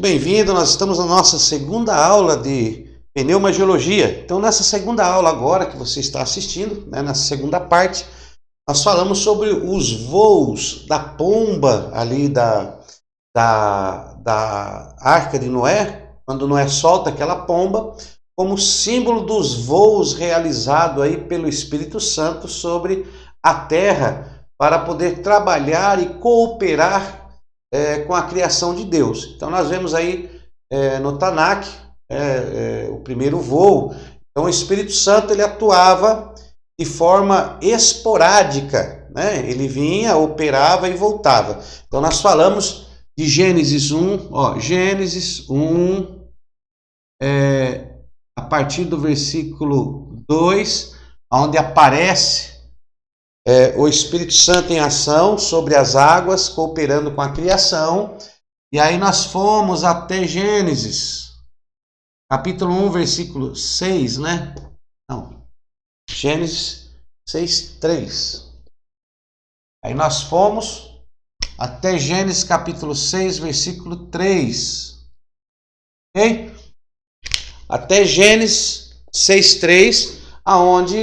bem-vindo. Nós estamos na nossa segunda aula de pneumagiologia. Então, nessa segunda aula agora que você está assistindo, nessa segunda parte, nós falamos sobre os voos da pomba ali da Arca de Noé, quando Noé solta aquela pomba, como símbolo dos voos realizados aí pelo Espírito Santo sobre a terra para poder trabalhar e cooperar com a criação de Deus. Então nós vemos aí no Tanakh o primeiro voo. Então o Espírito Santo ele atuava de forma esporádica, né? Ele vinha, operava e voltava. Então nós falamos de Gênesis 1, Gênesis 1, a partir do versículo 2, onde aparece o Espírito Santo em ação sobre as águas, cooperando com a criação. E aí nós fomos até Gênesis, capítulo 1, versículo 6, né? Não, Gênesis 6, 3. Aí nós fomos até Gênesis, capítulo 6, versículo 3. Ok? Até Gênesis 6, 3. Aonde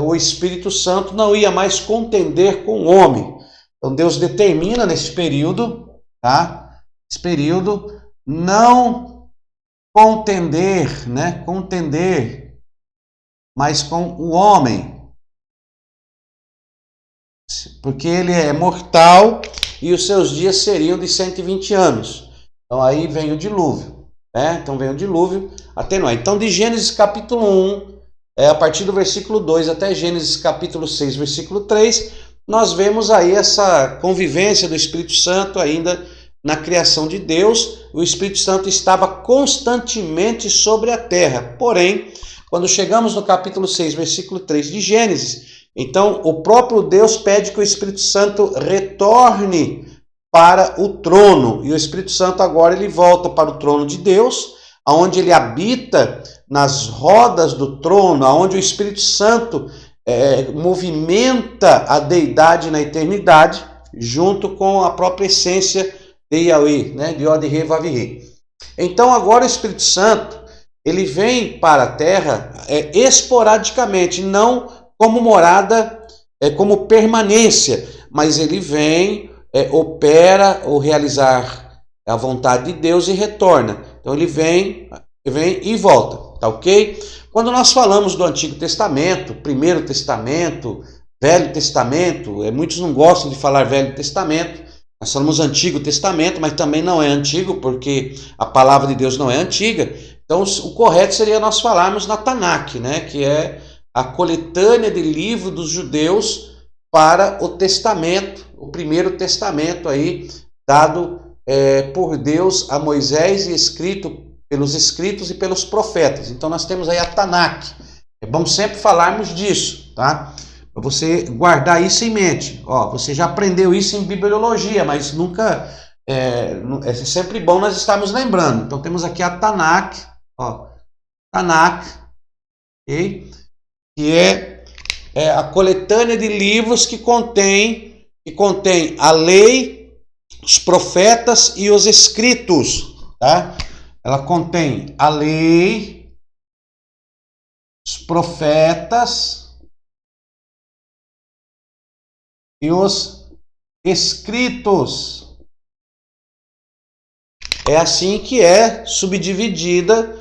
o Espírito Santo não ia mais contender com o homem. Então Deus determina nesse período, tá? Esse período não contender, né? Contender mais com o homem, porque ele é mortal e os seus dias seriam de 120 anos. Então aí vem o dilúvio, né? Então vem o dilúvio até Noé. Então de Gênesis capítulo 1, a partir do versículo 2 até Gênesis capítulo 6, versículo 3, nós vemos aí essa convivência do Espírito Santo ainda na criação de Deus. O Espírito Santo estava constantemente sobre a terra. Porém, quando chegamos no capítulo 6, versículo 3 de Gênesis, então o próprio Deus pede que o Espírito Santo retorne para o trono. E o Espírito Santo agora ele volta para o trono de Deus, onde ele habita nas rodas do trono, onde o Espírito Santo movimenta a deidade na eternidade, junto com a própria essência de Yahweh, né, de Yod-Heh-Vav-Heh. Então agora o Espírito Santo ele vem para a terra esporadicamente, não como morada, como permanência, mas ele vem, opera ou realizar a vontade de Deus e retorna. Então ele vem e volta, tá ok? Quando nós falamos do Antigo Testamento, Primeiro Testamento, Velho Testamento, muitos não gostam de falar Velho Testamento, nós falamos Antigo Testamento, mas também não é antigo, porque a palavra de Deus não é antiga. Então o correto seria nós falarmos na Tanakh, né? Que é a coletânea de livros dos judeus para o Testamento, o Primeiro Testamento aí, dado por Deus a Moisés e escrito pelos escritos e pelos profetas. Então nós temos aí a Tanakh. É bom sempre falarmos disso, tá? Para você guardar isso em mente. Você já aprendeu isso em bibliologia, mas nunca é sempre bom nós estarmos lembrando. Então temos aqui a Tanakh, Tanakh, okay? Que é a coletânea de livros que contém a lei, os profetas e os escritos, tá? Ela contém a lei, os profetas e os escritos. É assim que é subdividida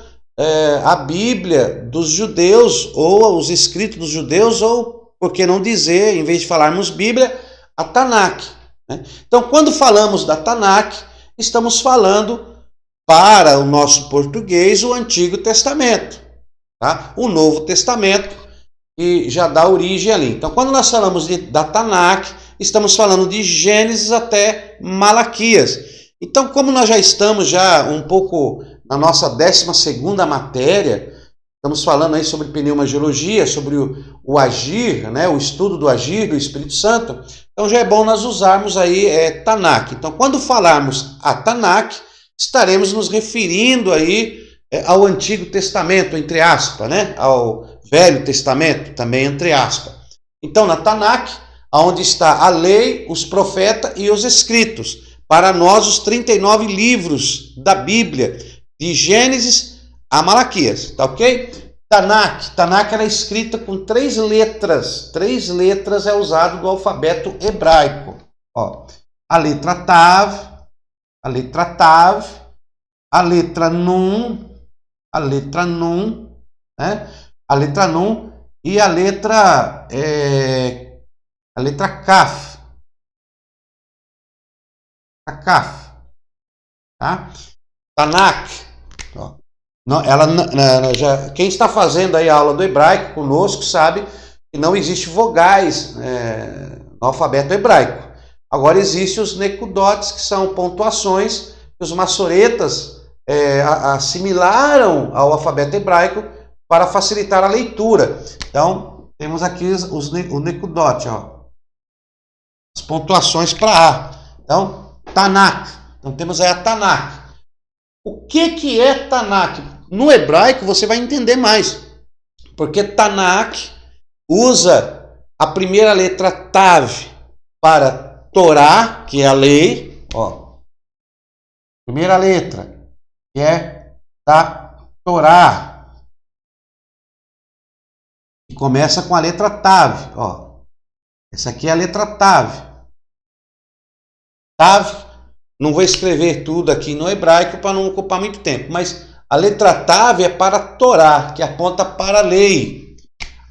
a Bíblia dos judeus, ou os escritos dos judeus, ou, por que não dizer, em vez de falarmos Bíblia, a Tanakh, né? Então, quando falamos da Tanakh, estamos falando para o nosso português o Antigo Testamento, tá? O Novo Testamento, que já dá origem ali. Então, quando nós falamos da Tanakh, estamos falando de Gênesis até Malaquias. Então, como nós já estamos um pouco na nossa 12ª matéria, estamos falando aí sobre pneumagiologia, sobre o agir, né? O estudo do agir do Espírito Santo, então já é bom nós usarmos aí Tanakh. Então, quando falarmos a Tanakh, estaremos nos referindo aí ao Antigo Testamento, entre aspas, né? Ao Velho Testamento, também entre aspas. Então, na Tanakh, onde está a lei, os profetas e os escritos. para nós os 39 livros da Bíblia, de Gênesis a Malaquias, tá ok? Tanakh era escrita com 3 letras. 3 letras é usado do alfabeto hebraico. Ó, a letra Tav, a letra Tav, a letra Nun, a letra Nun, né? A letra Nun e a letra Kaf. A Kaf, tá? Tanakh. Ó. Não, quem está fazendo aí a aula do hebraico conosco sabe que não existe vogais no alfabeto hebraico. Agora existem os nekudotes, que são pontuações que os maçoretas assimilaram ao alfabeto hebraico para facilitar a leitura. Então, temos aqui o nekudot, ó, as pontuações para A. Então, Tanakh. Então, temos aí a Tanakh. O que é Tanakh? No hebraico você vai entender mais, porque Tanakh usa a primeira letra Tav para Torá, que é a lei, ó. Primeira letra, que é da Torá, e começa com a letra Tav, ó. Essa aqui é a letra Tav. Tav, não vou escrever tudo aqui no hebraico para não ocupar muito tempo, mas a letra Tav é para Torá, que aponta para a lei.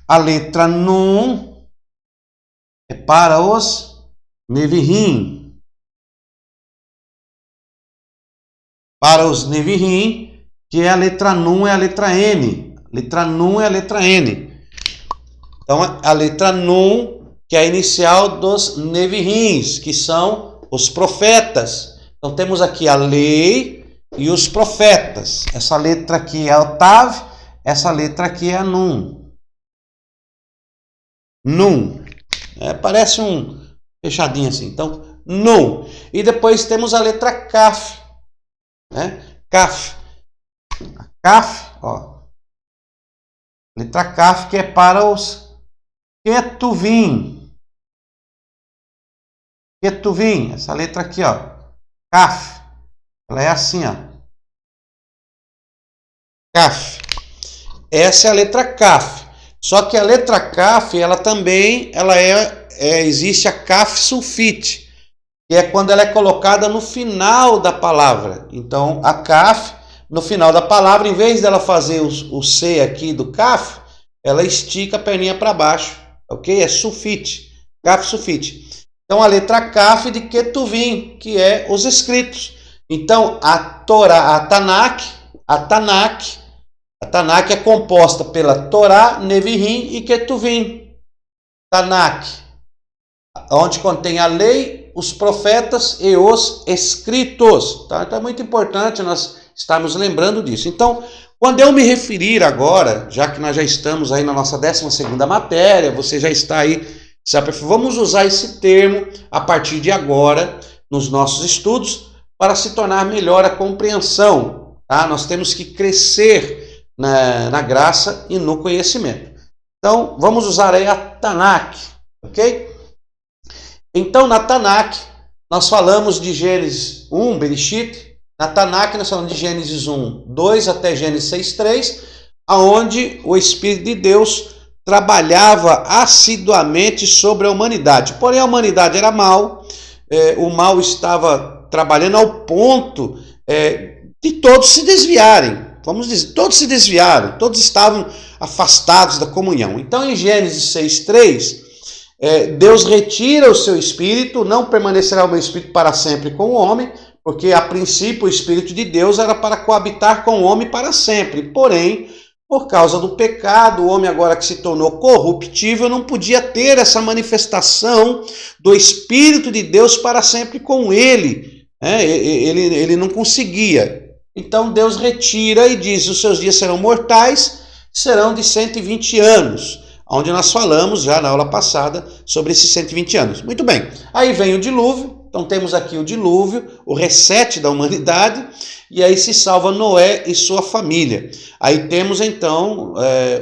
A letra Nun é para os Nevi'im. Para os Nevi'im, que é a letra Nun, é a letra N. Letra Nun é a letra N. Então, a letra Nun, que é a inicial dos Nevi'im, que são os profetas. Então, temos aqui a lei e os profetas. Essa letra aqui é o Tav, essa letra aqui é a Nun. Nun. Parece um fechadinho assim. Então, Nun. E depois temos a letra Kaf. Né? Kaf. A Kaf, ó. Letra Kaf, que é para os Ketuvim. Ketuvim. Essa letra aqui, ó. Kaf. Ela é assim, ó. Kaf. Essa é a letra Kaf. Só que a letra Kaf, ela também, existe a Kaf sulfite, que é quando ela é colocada no final da palavra. Então, a Kaf, no final da palavra, em vez dela fazer o C aqui do Kaf, ela estica a perninha para baixo, ok? É sulfite, Kaf sulfite. Então, a letra Kaf de Ketuvim, que é os escritos. Então, a Torá, a Tanakh é composta pela Torá, Nevi'im e Ketuvim. Tanakh, onde contém a lei, os profetas e os escritos. Tá? Então é muito importante nós estarmos lembrando disso. Então, quando eu me referir agora, já que nós já estamos aí na nossa 12ª matéria, você já está aí, vamos usar esse termo a partir de agora nos nossos estudos, para se tornar melhor a compreensão. Tá? Nós temos que crescer na graça e no conhecimento. Então, vamos usar aí a Tanakh, ok? Então, na Tanakh, nós falamos de Gênesis 1, Bereshit. Na Tanakh, nós falamos de Gênesis 1, 2 até Gênesis 6, 3, onde o Espírito de Deus trabalhava assiduamente sobre a humanidade. Porém, a humanidade era mal, o mal estava trabalhando ao ponto de todos se desviarem. Vamos dizer, todos se desviaram, todos estavam afastados da comunhão. Então, em Gênesis 6:3, Deus retira o seu espírito, não permanecerá o meu espírito para sempre com o homem, porque a princípio o Espírito de Deus era para coabitar com o homem para sempre. Porém, por causa do pecado, o homem agora que se tornou corruptível não podia ter essa manifestação do Espírito de Deus para sempre com ele. Ele não conseguia. Então Deus retira e diz: os seus dias serão mortais, serão de 120 anos. Onde nós falamos já na aula passada sobre esses 120 anos. Muito bem, aí vem o dilúvio. Então temos aqui o dilúvio, o reset da humanidade, e aí se salva Noé e sua família. Aí temos então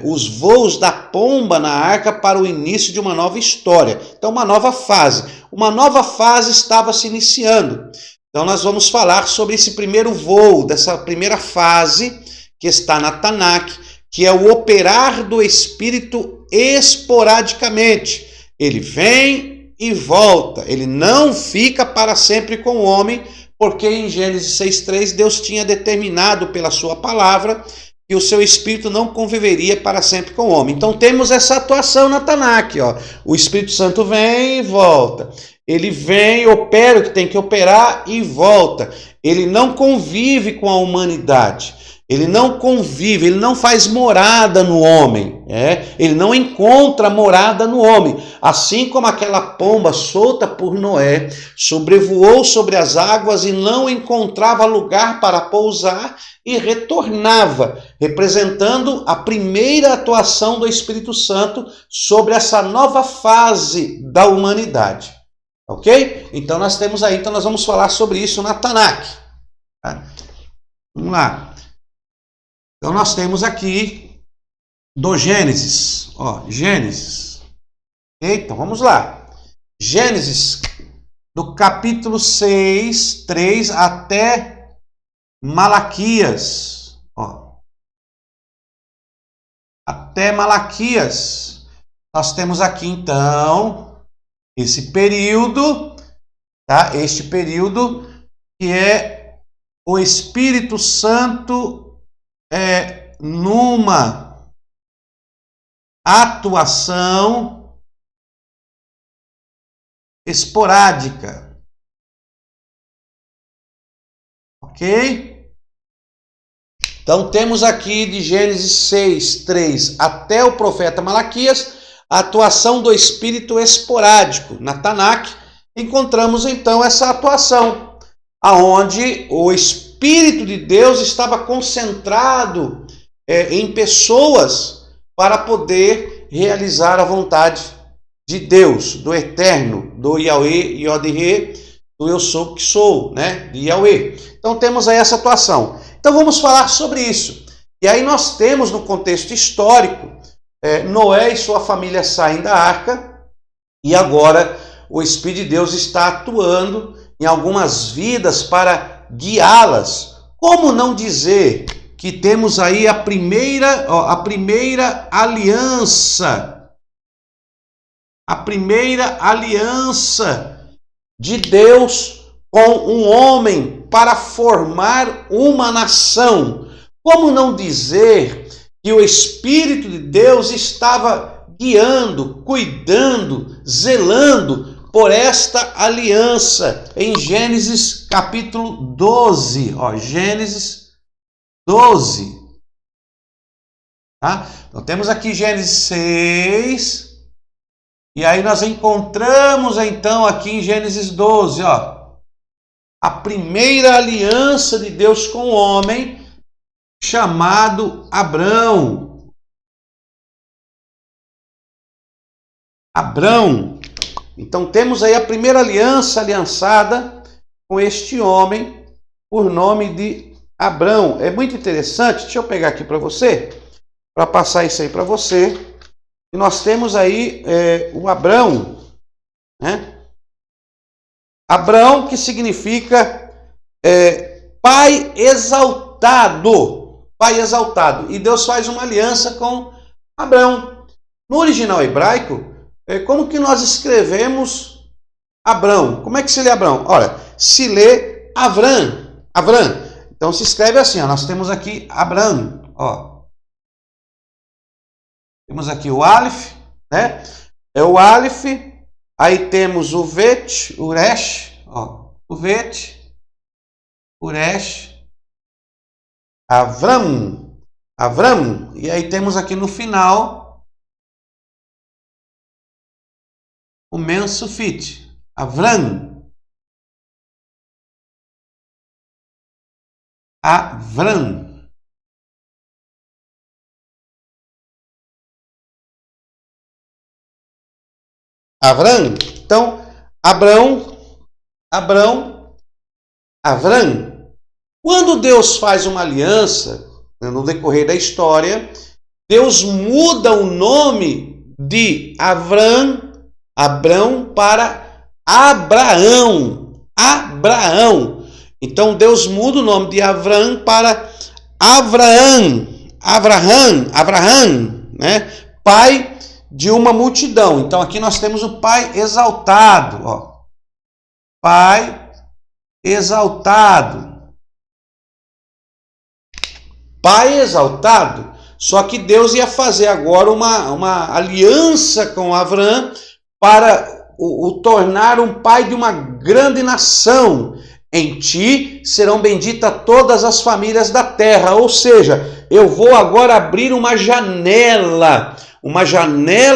os voos da pomba na arca para o início de uma nova história. Então uma nova fase estava se iniciando. Então nós vamos falar sobre esse primeiro voo, dessa primeira fase que está na Tanakh, que é o operar do Espírito esporadicamente. Ele vem e volta, ele não fica para sempre com o homem, porque em Gênesis 6,3 Deus tinha determinado pela sua palavra que o seu Espírito não conviveria para sempre com o homem. Então temos essa atuação na Tanakh, ó. O Espírito Santo vem e volta. Ele vem, opera o que tem que operar e volta. Ele não convive com a humanidade. Ele não convive, ele não faz morada no homem. Ele não encontra morada no homem. Assim como aquela pomba solta por Noé, sobrevoou sobre as águas e não encontrava lugar para pousar e retornava, representando a primeira atuação do Espírito Santo sobre essa nova fase da humanidade. Ok? Então nós temos aí, nós vamos falar sobre isso na Tanakh. Tá? Vamos lá. Então nós temos aqui do Gênesis. Ó, Gênesis. Então vamos lá. Gênesis, do capítulo 6, 3 até Malaquias. Ó. Até Malaquias. Nós temos aqui então esse período, tá? Este período que é o Espírito Santo numa atuação esporádica. Ok? Então temos aqui de Gênesis 6, 3 até o profeta Malaquias, a atuação do Espírito esporádico. Na Tanakh encontramos então essa atuação, aonde o Espírito de Deus estava concentrado em pessoas para poder realizar a vontade de Deus, do Eterno, do Yahweh, Yod-Heh, do Eu Sou que Sou, né? De Yahweh. Então temos aí essa atuação. Então vamos falar sobre isso. E aí nós temos no contexto histórico, Noé e sua família saem da arca e agora o Espírito de Deus está atuando em algumas vidas para guiá-las. Como não dizer que temos aí a primeira aliança, de Deus com um homem para formar uma nação? Como não dizer que o Espírito de Deus estava guiando, cuidando, zelando por esta aliança em Gênesis capítulo 12, ó, Gênesis 12. Tá? Então temos aqui Gênesis 6, e aí nós encontramos então aqui em Gênesis 12, ó, a primeira aliança de Deus com o homem, chamado Abrão. Então temos aí a primeira aliançada com este homem por nome de Abrão. É muito interessante, deixa eu pegar aqui para você, para passar isso aí para você. E nós temos aí o Abrão, né? Abrão, que significa pai exaltado. Pai exaltado. E Deus faz uma aliança com Abrão. No original hebraico, como que nós escrevemos Abrão? Como é que se lê Abrão? Olha, se lê Avram. Então se escreve assim, ó, nós temos aqui Abrão, ó. Temos aqui o Aleph, né? É o Aleph, aí temos o Vet, o Resh, ó, o Vet, o Resh, Avram, e aí temos aqui no final o Mensufit, Avram. Então, Abrão. Quando Deus faz uma aliança, no decorrer da história, Deus muda o nome de Abrão para Abraão. Então Deus muda o nome de Abrão para Abraham, né? Pai de uma multidão. Então aqui nós temos o Pai exaltado, ó. Pai exaltado. Pai exaltado. Só que Deus ia fazer agora uma aliança com Abrão para o tornar um pai de uma grande nação. Em ti serão benditas todas as famílias da terra. Ou seja, eu vou agora abrir uma janela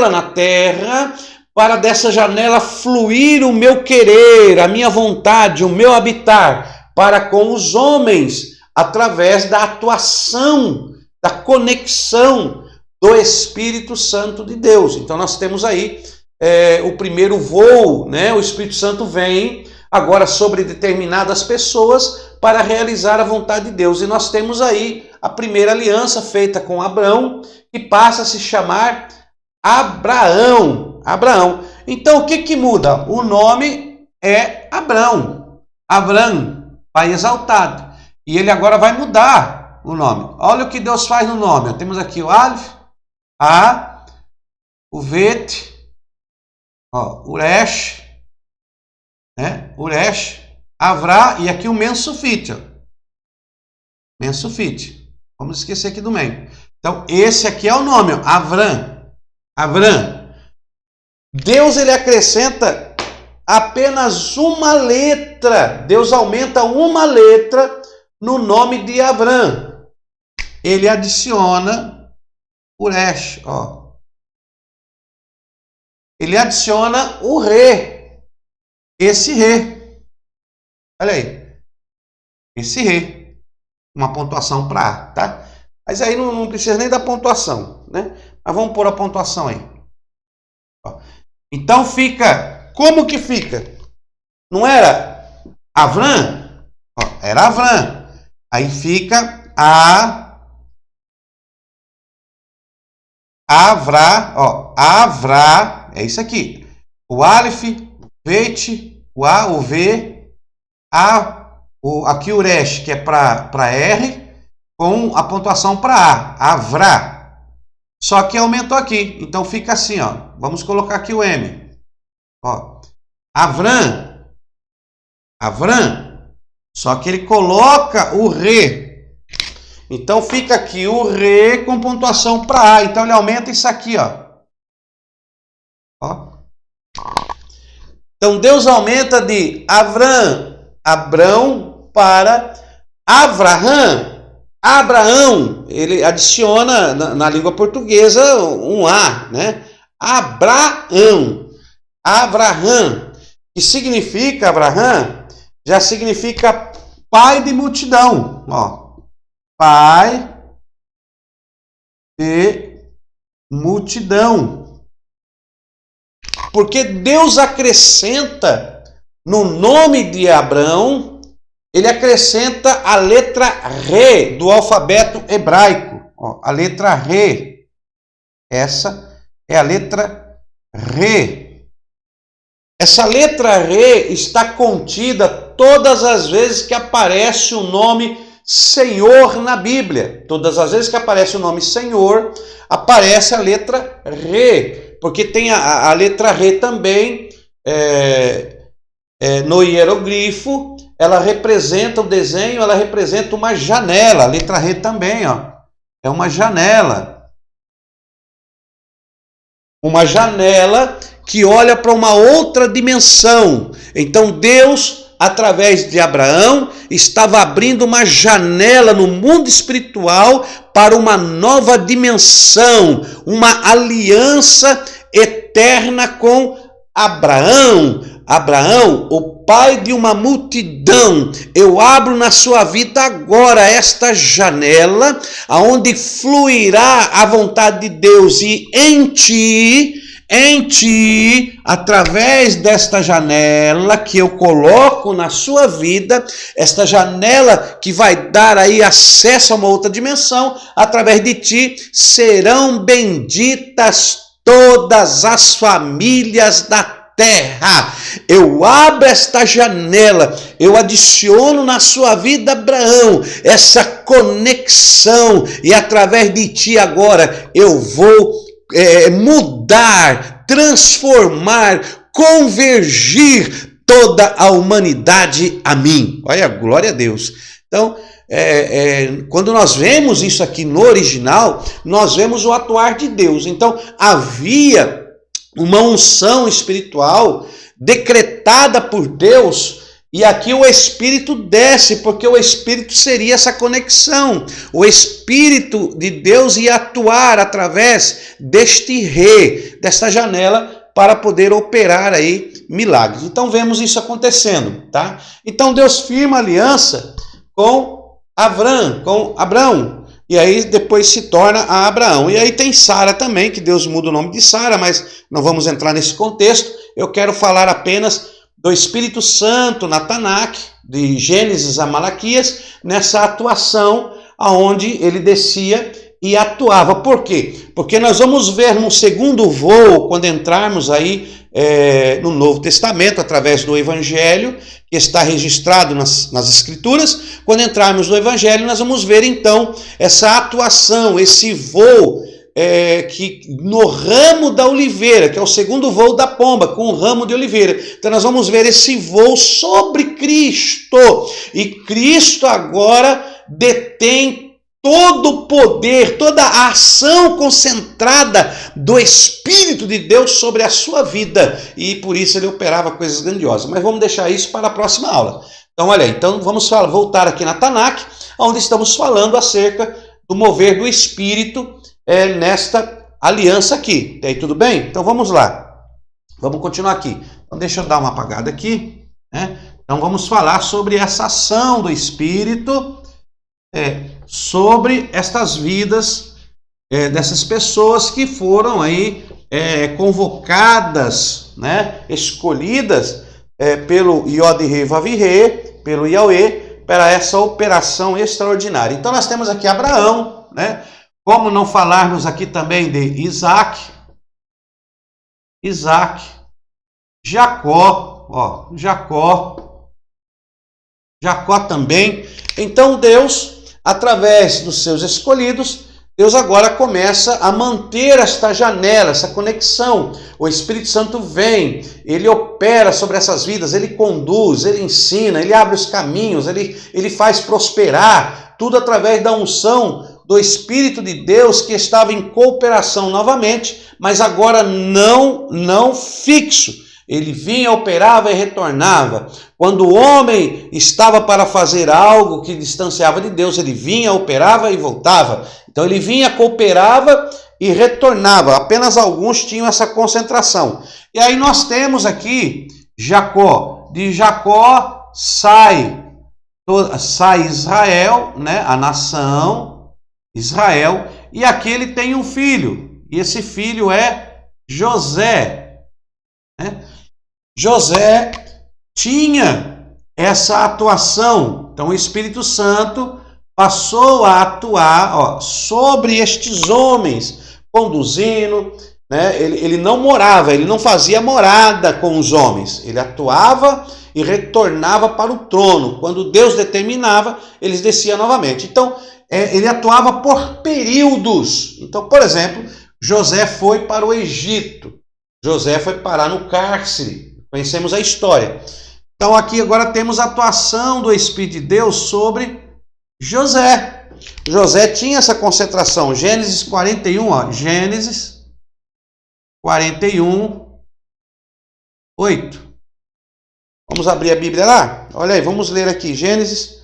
na terra, para dessa janela fluir o meu querer, a minha vontade, o meu habitar, para com os homens, através da atuação, da conexão do Espírito Santo de Deus. Então nós temos aí o primeiro voo, né? O Espírito Santo vem agora sobre determinadas pessoas para realizar a vontade de Deus. E nós temos aí a primeira aliança feita com Abrão, que passa a se chamar Abraão. Então o que muda? O nome é Abrão, pai exaltado. E ele agora vai mudar o nome. Olha o que Deus faz no nome. Temos aqui o Alef, A, o Vet, Uresh, né? Uresh, Avrá, e aqui o Mensufit. Mensufit. Vamos esquecer aqui do meio. Então, esse aqui é o nome, Avrão. Deus, ele acrescenta apenas uma letra. Deus aumenta uma letra no nome de Avrão. Ele adiciona Uresh, ó. Ele adiciona o Re. Esse Re. Olha aí. Esse Re. Uma pontuação para A, tá? Mas aí não precisa nem da pontuação, né? Mas vamos pôr a pontuação aí. Ó. Então fica... Como que fica? Não era Avrão? Era Avrão. Aí fica Avrá, Avrá, é isso aqui. O Aleph, o Vet, o A, o V, aqui o Resh, que é para R, com a pontuação para A, Avrá. Só que aumentou aqui, então fica assim, ó. Vamos colocar aqui o M. Ó. Avrão. Só que ele coloca o Re. Então fica aqui o Re com pontuação para A. Então ele aumenta isso aqui, ó. Então Deus aumenta de Abrão para Abraão. Ele adiciona na língua portuguesa um A, né? Abraão. Que significa Abraão? Já significa pai de multidão, ó. Pai de multidão. Porque Deus acrescenta no nome de Abrão, ele acrescenta a letra Re do alfabeto hebraico. Ó, a letra Re. Essa é a letra Re. Essa letra Re está contida todas as vezes que aparece o nome Senhor na Bíblia. Todas as vezes que aparece o nome Senhor, aparece a letra Re. Porque tem a letra Re também no hieroglifo. Ela representa o desenho, ela representa uma janela. A letra Re também, ó, é uma janela. Uma janela que olha para uma outra dimensão. Então Deus, através de Abraão, estava abrindo uma janela no mundo espiritual para uma nova dimensão, uma aliança eterna com Abraão. Abraão, o pai de uma multidão. Eu abro na sua vida agora esta janela, aonde fluirá a vontade de Deus, e em ti, através desta janela que eu coloco na sua vida, esta janela que vai dar aí acesso a uma outra dimensão, através de ti serão benditas todas as famílias da terra. Eu abro esta janela, eu adiciono na sua vida, Abraão, essa conexão, e através de ti agora eu vou mudar, transformar, convergir toda a humanidade a mim. Olha, glória a Deus. Então, quando nós vemos isso aqui no original, nós vemos o atuar de Deus. Então, havia uma unção espiritual decretada por Deus, e aqui o Espírito desce, porque o Espírito seria essa conexão. O Espírito de Deus ia atuar através deste rei, desta janela, para poder operar aí milagres. Então vemos isso acontecendo, tá? Então Deus firma aliança com Abraão, e aí depois se torna a Abraão. E aí tem Sara também, que Deus muda o nome de Sara, mas não vamos entrar nesse contexto. Eu quero falar apenas do Espírito Santo na Tanakh, de Gênesis a Malaquias, nessa atuação aonde ele descia e atuava. Por quê? Porque nós vamos ver no segundo voo, quando entrarmos aí no Novo Testamento, através do Evangelho, que está registrado nas Escrituras, quando entrarmos no Evangelho, nós vamos ver então essa atuação, esse voo que no ramo da oliveira, que é o segundo voo da pomba, com o ramo de oliveira. Então nós vamos ver esse voo sobre Cristo, e Cristo agora detém todo o poder, toda a ação concentrada do Espírito de Deus sobre a sua vida, e por isso ele operava coisas grandiosas. Mas vamos deixar isso para a próxima aula. Então olha aí, então vamos voltar aqui na Tanakh, onde estamos falando acerca do mover do Espírito nesta aliança aqui. E aí, tudo bem? Então vamos lá. Vamos continuar aqui. Então deixa eu dar uma apagada aqui, né? Então vamos falar sobre essa ação do Espírito sobre estas vidas dessas pessoas que foram aí convocadas, né? Escolhidas pelo Yod-Heh Vav-Heh, pelo Yahweh, para essa operação extraordinária. Então nós temos aqui Abraão, né? Como não falarmos aqui também de Isaac, Jacó, Jacó também. Então Deus, através dos seus escolhidos, Deus agora começa a manter esta janela, essa conexão. O Espírito Santo vem, ele opera sobre essas vidas, ele conduz, ele ensina, ele abre os caminhos, ele faz prosperar, tudo através da unção do Espírito de Deus, que estava em cooperação novamente, mas agora não fixo. Ele vinha, operava e retornava. Quando o homem estava para fazer algo que distanciava de Deus, ele vinha, operava e voltava. Então ele vinha, cooperava e retornava. Apenas alguns tinham essa concentração. E aí nós temos aqui Jacó. De Jacó sai Israel, né? A nação Israel, e aqui ele tem um filho, e esse filho é José, né? José tinha essa atuação, então o Espírito Santo passou a atuar sobre estes homens, conduzindo, né? Ele não morava, ele não fazia morada com os homens, ele atuava e retornava para o trono. Quando Deus determinava, eles desciam novamente. Então ele atuava por períodos. Então, por exemplo, José foi para o Egito. José foi parar no cárcere. Conhecemos a história. Então, aqui agora temos a atuação do Espírito de Deus sobre José. José tinha essa concentração. Gênesis 41, Gênesis 41, 8. Vamos abrir a Bíblia lá? Olha aí, vamos ler aqui. Gênesis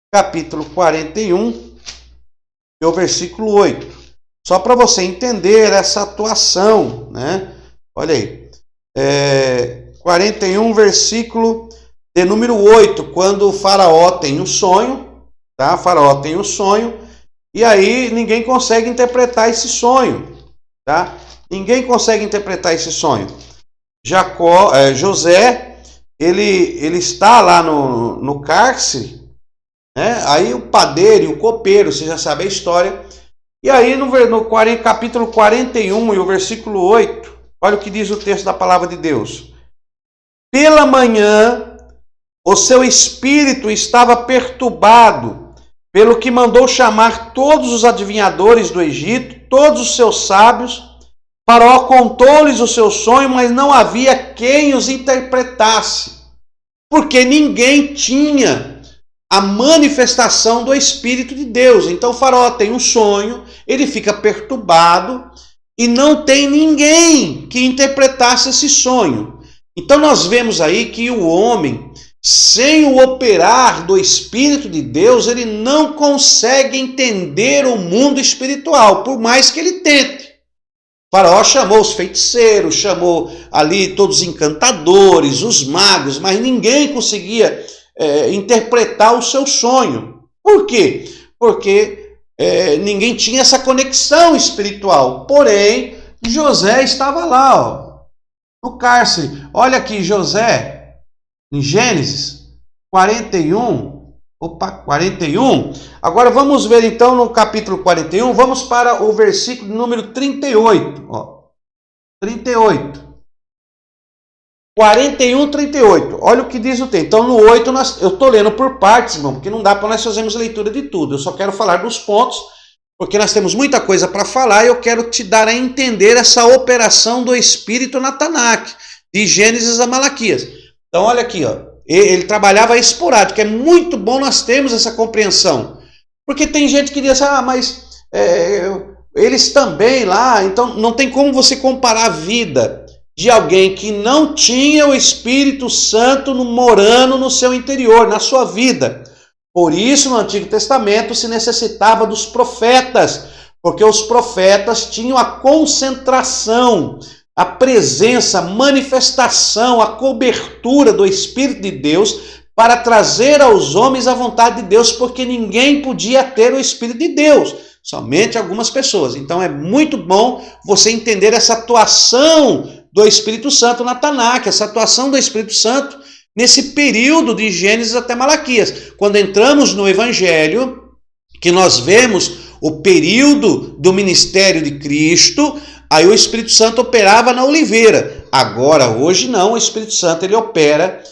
capítulo 41, e o versículo 8. Só para você entender essa atuação, né? Olha aí. 41, versículo de número 8, quando o faraó tem um sonho, tá? O faraó tem um sonho, e aí ninguém consegue interpretar esse sonho, tá? Ninguém consegue interpretar esse sonho. José, ele está lá no cárcere, né? Aí o padeiro e o copeiro, você já sabe a história. E aí no capítulo 41 e o versículo 8, Olha o que diz o texto da palavra de Deus. Pela manhã, o seu espírito estava perturbado, pelo que mandou chamar todos os adivinhadores do Egito, todos os seus sábios. Faraó contou-lhes o seu sonho, mas não havia quem os interpretasse, porque ninguém tinha a manifestação do Espírito de Deus. Então o Faraó tem um sonho, ele fica perturbado e não tem ninguém que interpretasse esse sonho. Então nós vemos aí que o homem, sem o operar do Espírito de Deus, ele não consegue entender o mundo espiritual, por mais que ele tente. O Faraó chamou os feiticeiros, chamou ali todos os encantadores, os magos, mas ninguém conseguia interpretar o seu sonho. Por quê? Porque ninguém tinha essa conexão espiritual. Porém, José estava lá, no cárcere. Olha aqui, José, em Gênesis 41. Opa, 41. Agora vamos ver então no capítulo 41, vamos para o versículo número 38. Ó, 38. 41, 38. Olha o que diz o texto. Então no 8, eu estou lendo por partes, irmão, porque não dá para nós fazermos leitura de tudo. Eu só quero falar dos pontos, porque nós temos muita coisa para falar e eu quero te dar a entender essa operação do Espírito na Tanakh, de Gênesis a Malaquias. Então olha aqui, ó. Ele trabalhava esporádico. É muito bom nós termos essa compreensão. Porque tem gente que diz, mas eles também lá, então não tem como você comparar a vida de alguém que não tinha o Espírito Santo morando no seu interior, na sua vida. Por isso, no Antigo Testamento se necessitava dos profetas, porque os profetas tinham a concentração, a presença, a manifestação, a cobertura do Espírito de Deus para trazer aos homens a vontade de Deus, porque ninguém podia ter o Espírito de Deus, somente algumas pessoas. Então é muito bom você entender essa atuação do Espírito Santo na Tanakh, essa atuação do Espírito Santo nesse período de Gênesis até Malaquias. Quando entramos no Evangelho, que nós vemos o período do ministério de Cristo, aí o Espírito Santo operava na oliveira. Agora, hoje não, o Espírito Santo ele opera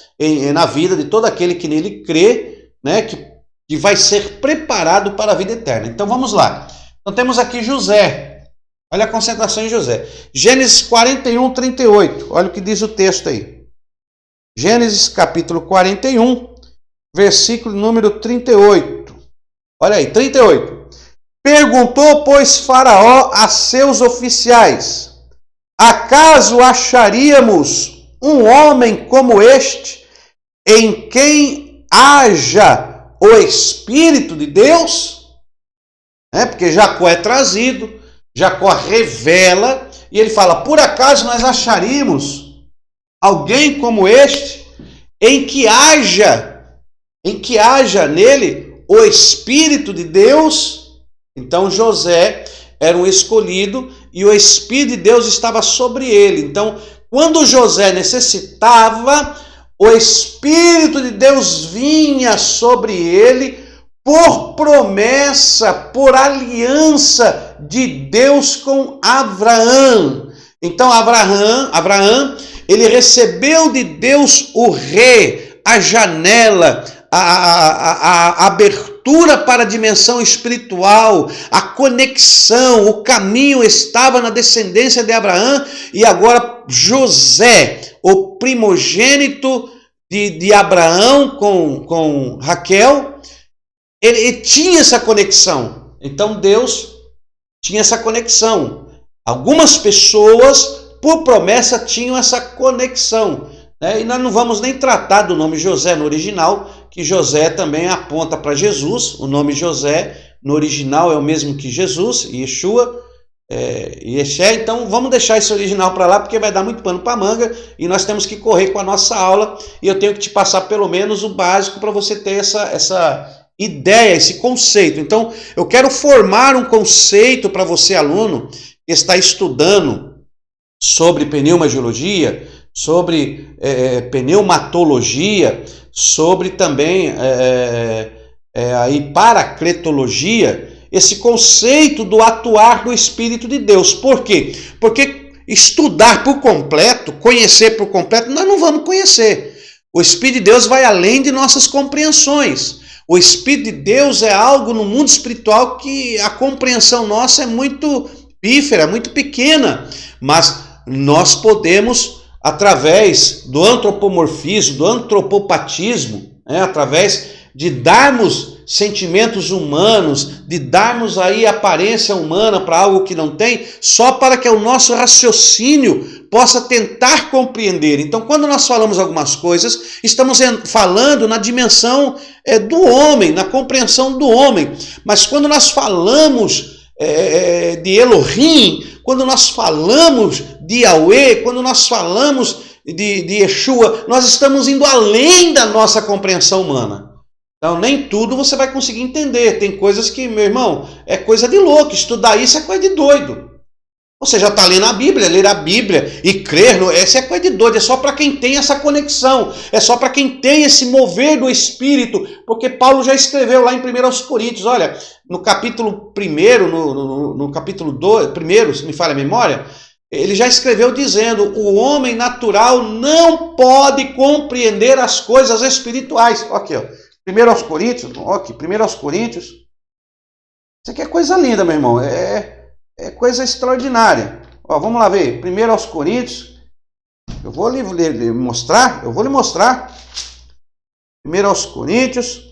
na vida de todo aquele que nele crê, né, que vai ser preparado para a vida eterna. Então vamos lá. Então temos aqui José. Olha a concentração em José. Gênesis 41, 38. Olha o que diz o texto aí. Gênesis capítulo 41, versículo número 38. Olha aí, 38. Perguntou, pois, Faraó a seus oficiais: acaso acharíamos um homem como este, em quem haja o Espírito de Deus? Porque Jacó é trazido, Jacó revela, e ele fala: por acaso nós acharíamos alguém como este, em que haja nele o Espírito de Deus? Então José era um escolhido e o Espírito de Deus estava sobre ele. Então, quando José necessitava, o Espírito de Deus vinha sobre ele por promessa, por aliança de Deus com Abraão. Então Abraão, ele recebeu de Deus o rei, a janela, a abertura para a dimensão espiritual, a conexão, o caminho estava na descendência de Abraão, e agora José, o primogênito de Abraão com Raquel, ele tinha essa conexão. Então Deus tinha essa conexão. Algumas pessoas, por promessa, tinham essa conexão. E nós não vamos nem tratar do nome José no original, que José também aponta para Jesus. O nome José no original é o mesmo que Jesus, Yeshua, Yeshé. Então vamos deixar esse original para lá, porque vai dar muito pano para manga e nós temos que correr com a nossa aula, e eu tenho que te passar pelo menos o básico para você ter essa ideia, esse conceito. Então eu quero formar um conceito para você, aluno, que está estudando sobre pneumagiologia, sobre pneumatologia, sobre também paracletologia, esse conceito do atuar do Espírito de Deus. Por quê? Porque estudar por completo, conhecer por completo, nós não vamos conhecer. O Espírito de Deus vai além de nossas compreensões. O Espírito de Deus é algo no mundo espiritual que a compreensão nossa é muito pífera, muito pequena. Mas nós podemos, através do antropomorfismo, do antropopatismo, através de darmos sentimentos humanos, de darmos aí aparência humana para algo que não tem, só para que o nosso raciocínio possa tentar compreender. Então, quando nós falamos algumas coisas, estamos falando na dimensão do homem, na compreensão do homem. Mas quando nós falamos de Elohim, quando nós falamos de Yahweh, quando nós falamos de Yeshua, nós estamos indo além da nossa compreensão humana. Então, nem tudo você vai conseguir entender. Tem coisas que, meu irmão, é coisa de louco. Estudar isso é coisa de doido. Você já está lendo a Bíblia, ler a Bíblia e crer, essa é coisa de doido. É só para quem tem essa conexão. É só para quem tem esse mover do Espírito. Porque Paulo já escreveu lá em 1 Coríntios, olha, no capítulo 1, no capítulo 2, primeiro, se me falha a memória, ele já escreveu dizendo: o homem natural não pode compreender as coisas espirituais. Aqui, ó. 1 Coríntios, ok, 1 Coríntios. Isso aqui é coisa linda, meu irmão. É coisa extraordinária. Ó, vamos lá ver. 1 Coríntios. Eu vou lhe mostrar. 1 Coríntios,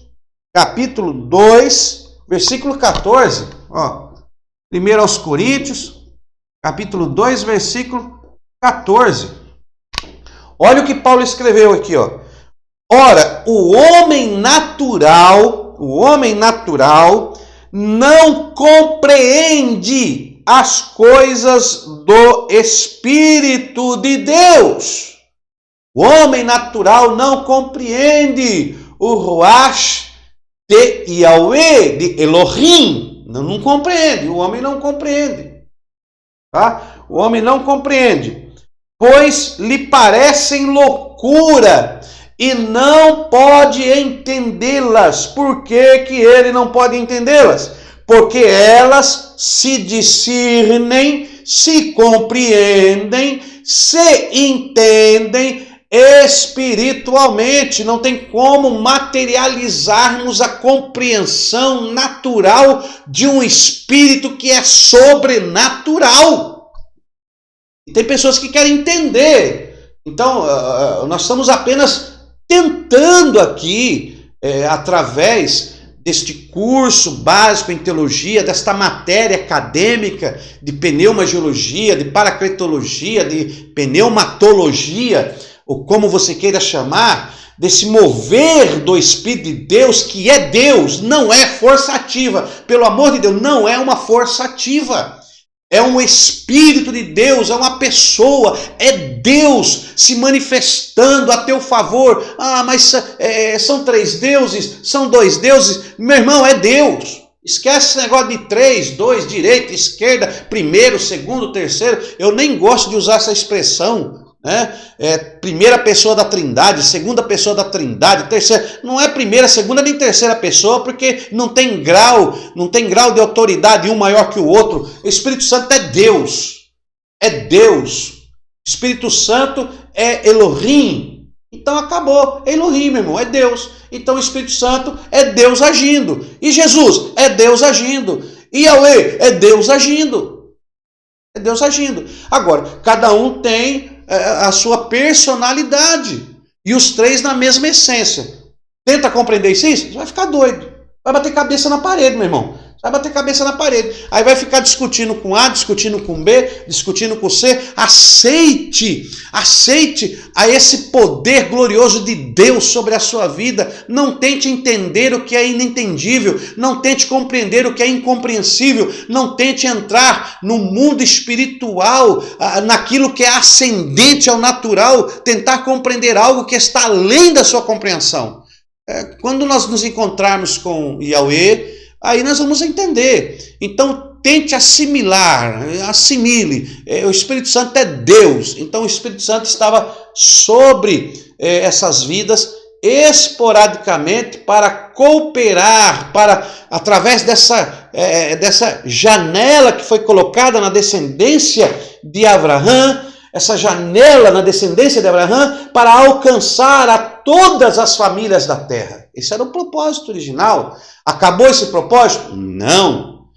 capítulo 2, versículo 14. Ó, 1 Coríntios, capítulo 2, versículo 14. Olha o que Paulo escreveu aqui, ó. Ora, o homem natural não compreende as coisas do Espírito de Deus. O homem natural não compreende o Ruach de Yahweh, de Elohim. Não compreende, o homem não compreende. Tá? O homem não compreende, pois lhe parecem loucura e não pode entendê-las. Por que que ele não pode entendê-las? Porque elas se discernem, se compreendem, se entendem espiritualmente. Não tem como materializarmos a compreensão natural de um espírito que é sobrenatural. E tem pessoas que querem entender. Então, nós estamos apenas tentando aqui, através deste curso básico em teologia, desta matéria acadêmica de pneumagiologia, de paracletologia, de pneumatologia, ou como você queira chamar, desse mover do Espírito de Deus, que é Deus, não é força ativa. Pelo amor de Deus, não é uma força ativa. É um Espírito de Deus, é uma pessoa, é Deus se manifestando a teu favor. Ah, mas são 3 deuses, são 2 deuses. Meu irmão, é Deus. Esquece esse negócio de 3, 2, direita, esquerda, primeiro, segundo, terceiro. Eu nem gosto de usar essa expressão. Primeira pessoa da Trindade, segunda pessoa da Trindade, terceira. Não é primeira, segunda nem terceira pessoa, porque não tem grau de autoridade um maior que o outro. O Espírito Santo é Deus. É Deus. Espírito Santo é Elohim. Então acabou. Elohim, meu irmão, é Deus. Então o Espírito Santo é Deus agindo. E Jesus é Deus agindo. E Yahweh é Deus agindo. É Deus agindo. Agora, cada um tem a sua personalidade. E os 3 na mesma essência. Tenta compreender isso? Você vai ficar doido. Vai bater cabeça na parede, meu irmão. Vai bater cabeça na parede. Aí vai ficar discutindo com A, discutindo com B, discutindo com C. Aceite a esse poder glorioso de Deus sobre a sua vida. Não tente entender o que é inentendível. Não tente compreender o que é incompreensível. Não tente entrar no mundo espiritual, naquilo que é ascendente ao natural. Tentar compreender algo que está além da sua compreensão. Quando nós nos encontrarmos com Yahweh, aí nós vamos entender. Então, tente assimile. O Espírito Santo é Deus. Então, o Espírito Santo estava sobre essas vidas esporadicamente para cooperar, para através dessa janela que foi colocada na descendência de Abraão, essa janela na descendência de Abraão, para alcançar a todas as famílias da terra. Esse era o propósito original. Acabou esse propósito? Não.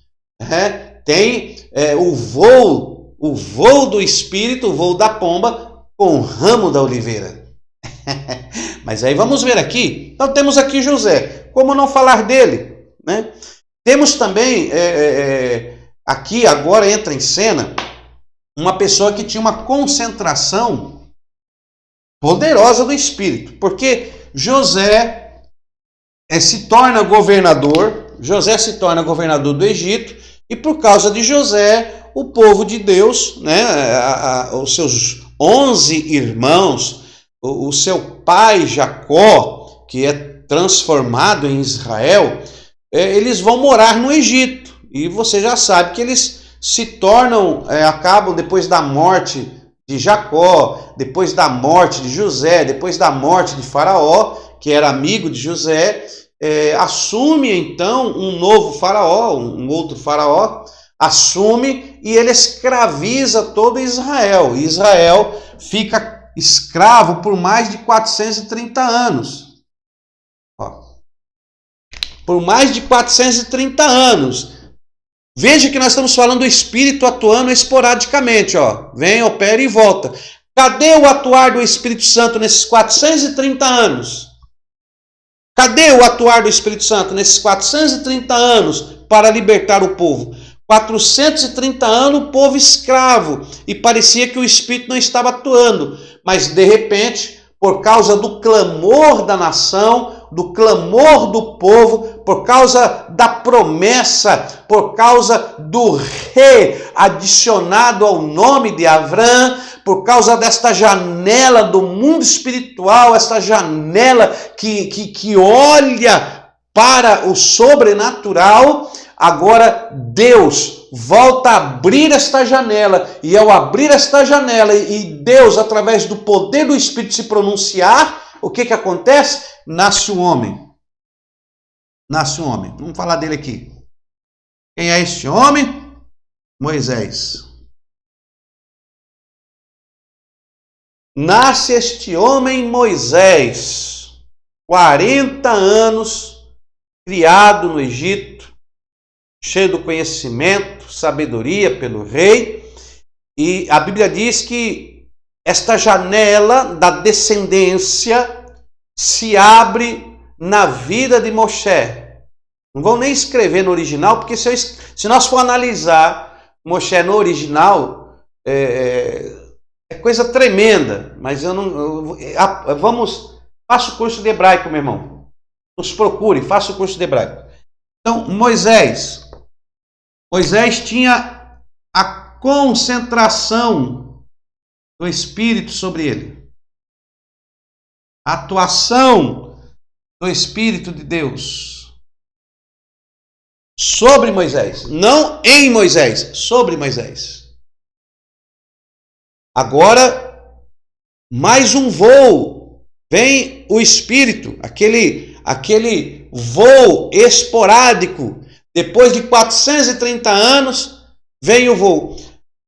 Tem o voo do Espírito, o voo da pomba com o ramo da oliveira. Mas aí vamos ver aqui. Então temos aqui José. Como não falar dele? Né? Temos também, aqui agora entra em cena, uma pessoa que tinha uma concentração poderosa do Espírito. Porque José se torna governador do Egito, e por causa de José, o povo de Deus, né, os seus 11 irmãos, o seu pai Jacó, que é transformado em Israel, eles vão morar no Egito. E você já sabe que eles se tornam, acabam depois da morte de Jacó, depois da morte de José, depois da morte de Faraó, que era amigo de José, assume então um novo faraó, um outro faraó, assume e ele escraviza todo Israel. E Israel fica escravo por mais de 430 anos. Por mais de 430 anos. Veja que nós estamos falando do Espírito atuando esporadicamente. Vem, opera e volta. Cadê o atuar do Espírito Santo nesses 430 anos? Cadê o atuar do Espírito Santo nesses 430 anos para libertar o povo? 430 anos o povo escravo, e parecia que o Espírito não estava atuando, mas de repente, por causa do clamor da nação, do clamor do povo, por causa da promessa, por causa do rei adicionado ao nome de Abrão, por causa desta janela do mundo espiritual, esta janela que olha para o sobrenatural, agora Deus volta a abrir esta janela, e ao abrir esta janela e Deus, através do poder do Espírito, se pronunciar, o que acontece? Nasce um homem. Nasce um homem. Vamos falar dele aqui. Quem é este homem? Moisés. Nasce este homem Moisés, 40 anos, criado no Egito, cheio do conhecimento, sabedoria pelo rei, e a Bíblia diz que esta janela da descendência se abre na vida de Moshe. Não vou nem escrever no original, porque se nós for analisar Moshe no original, é coisa tremenda, mas faça o curso de hebraico, meu irmão. Nos procure, faça o curso de hebraico. Então, Moisés tinha a concentração do Espírito sobre ele. A atuação do Espírito de Deus sobre Moisés. Não em Moisés, sobre Moisés. Agora, mais um voo. Vem o Espírito, aquele voo esporádico. Depois de 430 anos, vem o voo.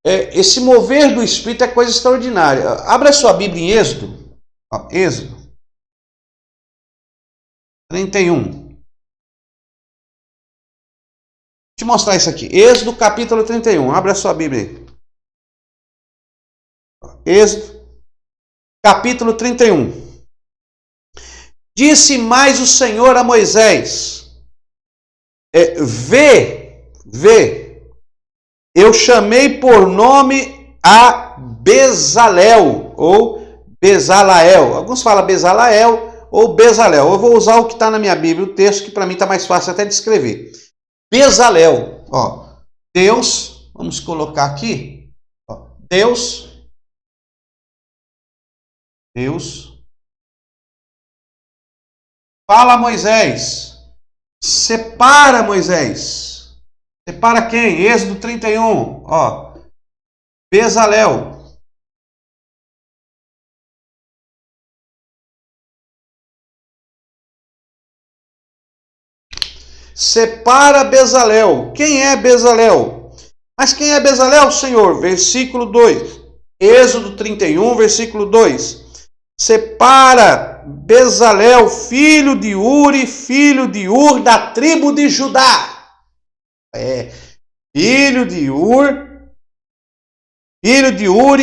Esse mover do Espírito é coisa extraordinária. Abra sua Bíblia em Êxodo. Êxodo 31. Deixa eu mostrar isso aqui. Êxodo capítulo 31. Abra sua Bíblia aí. Êxodo capítulo 31. Disse mais o Senhor a Moisés: Vê, eu chamei por nome a Bezalel, ou Bezalael. Alguns falam Bezalael ou Bezalel. Eu vou usar o que está na minha Bíblia, o texto que para mim está mais fácil até de escrever. Bezalel, Deus, vamos colocar aqui, Deus, fala a Moisés, separa Moisés. Separa quem? Êxodo 31, Bezalel. separa Bezalel. Quem é Bezalel? Mas quem é Bezalel, Senhor? Versículo 2. Êxodo 31, versículo 2. Separa Bezalel, filho de Uri, filho de Ur, da tribo de Judá. Filho de Uri,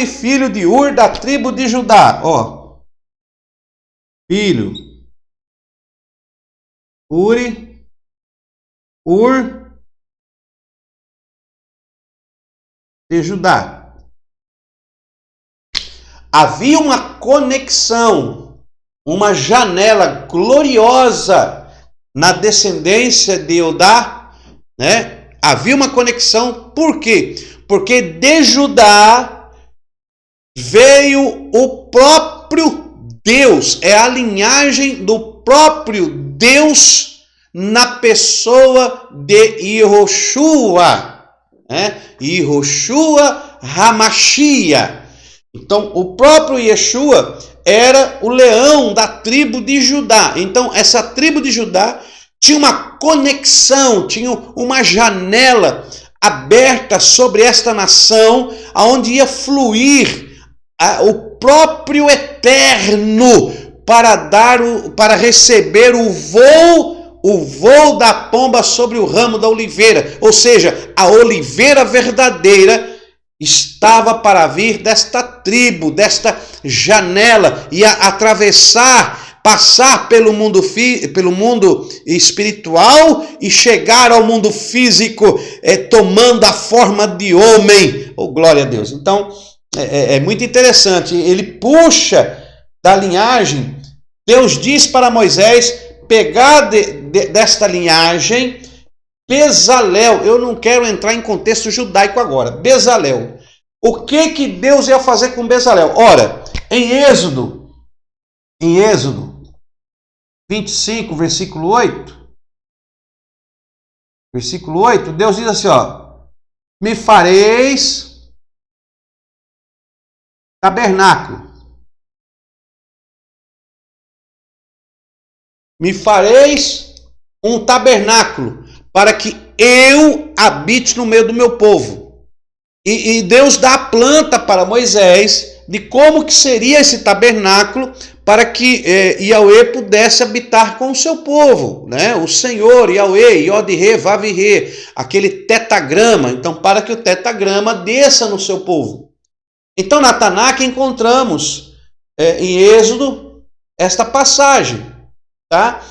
filho de Ur, da tribo de Judá. Ó, filho, Uri, Ur, de Judá. Havia uma conexão, uma janela gloriosa na descendência de Eudá, né? Havia uma conexão, por quê? Porque de Judá veio o próprio Deus, é a linhagem do próprio Deus na pessoa de Yehoshua, né? Yehoshua HaMashiach. Então, o próprio Yeshua era o leão da tribo de Judá. Então, essa tribo de Judá tinha uma conexão, tinha uma janela aberta sobre esta nação, aonde ia fluir o próprio Eterno para receber o voo da pomba sobre o ramo da oliveira. Ou seja, a oliveira verdadeira estava para vir desta tribo, desta janela, ia atravessar, passar pelo mundo espiritual e chegar ao mundo físico, tomando a forma de homem. Oh, glória a Deus! Então, é muito interessante. Ele puxa da linhagem. Deus diz para Moisés pegar desta linhagem Bezalel. Eu não quero entrar em contexto judaico agora. Bezalel. O que Deus ia fazer com Bezalel? Ora, em Êxodo 25, versículo 8. Versículo 8, Deus diz assim, ó: me fareis tabernáculo. Me fareis um tabernáculo para que eu habite no meio do meu povo. E Deus dá a planta para Moisés de como que seria esse tabernáculo para que Yahweh pudesse habitar com o seu povo, né? O Senhor, Yahweh, Yod-He, Vav-He, aquele tetagrama. Então, para que o tetagrama desça no seu povo. Então, na Tanakh encontramos em Êxodo esta passagem, tá?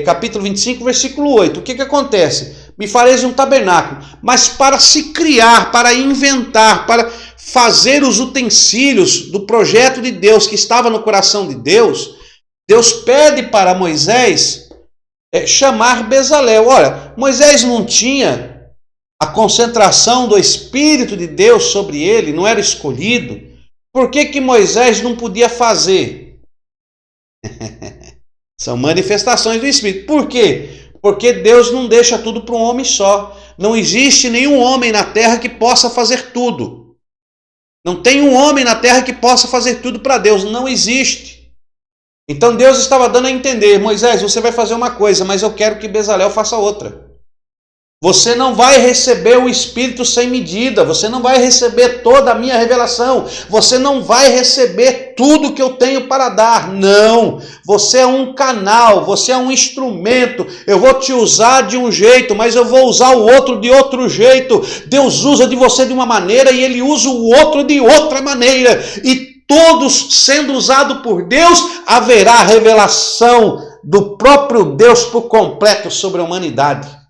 Capítulo 25, versículo 8. O que acontece? Me fareis um tabernáculo, mas para se criar, para inventar, para fazer os utensílios do projeto de Deus que estava no coração de Deus, Deus pede para Moisés chamar Bezalel. Olha, Moisés não tinha a concentração do Espírito de Deus sobre ele, não era escolhido. Por que Moisés não podia fazer? São manifestações do Espírito. Por quê? Porque Deus não deixa tudo para um homem só. Não existe nenhum homem na terra que possa fazer tudo. Não tem um homem na terra que possa fazer tudo para Deus. Não existe. Então Deus estava dando a entender: Moisés, você vai fazer uma coisa, mas eu quero que Bezalel faça outra. Você não vai receber o Espírito sem medida, você não vai receber toda a minha revelação, você não vai receber tudo que eu tenho para dar. Não, você é um canal, você é um instrumento. Eu vou te usar de um jeito, mas eu vou usar o outro de outro jeito. Deus usa de você de uma maneira e Ele usa o outro de outra maneira. E todos sendo usados por Deus, haverá revelação do próprio Deus por completo sobre a humanidade.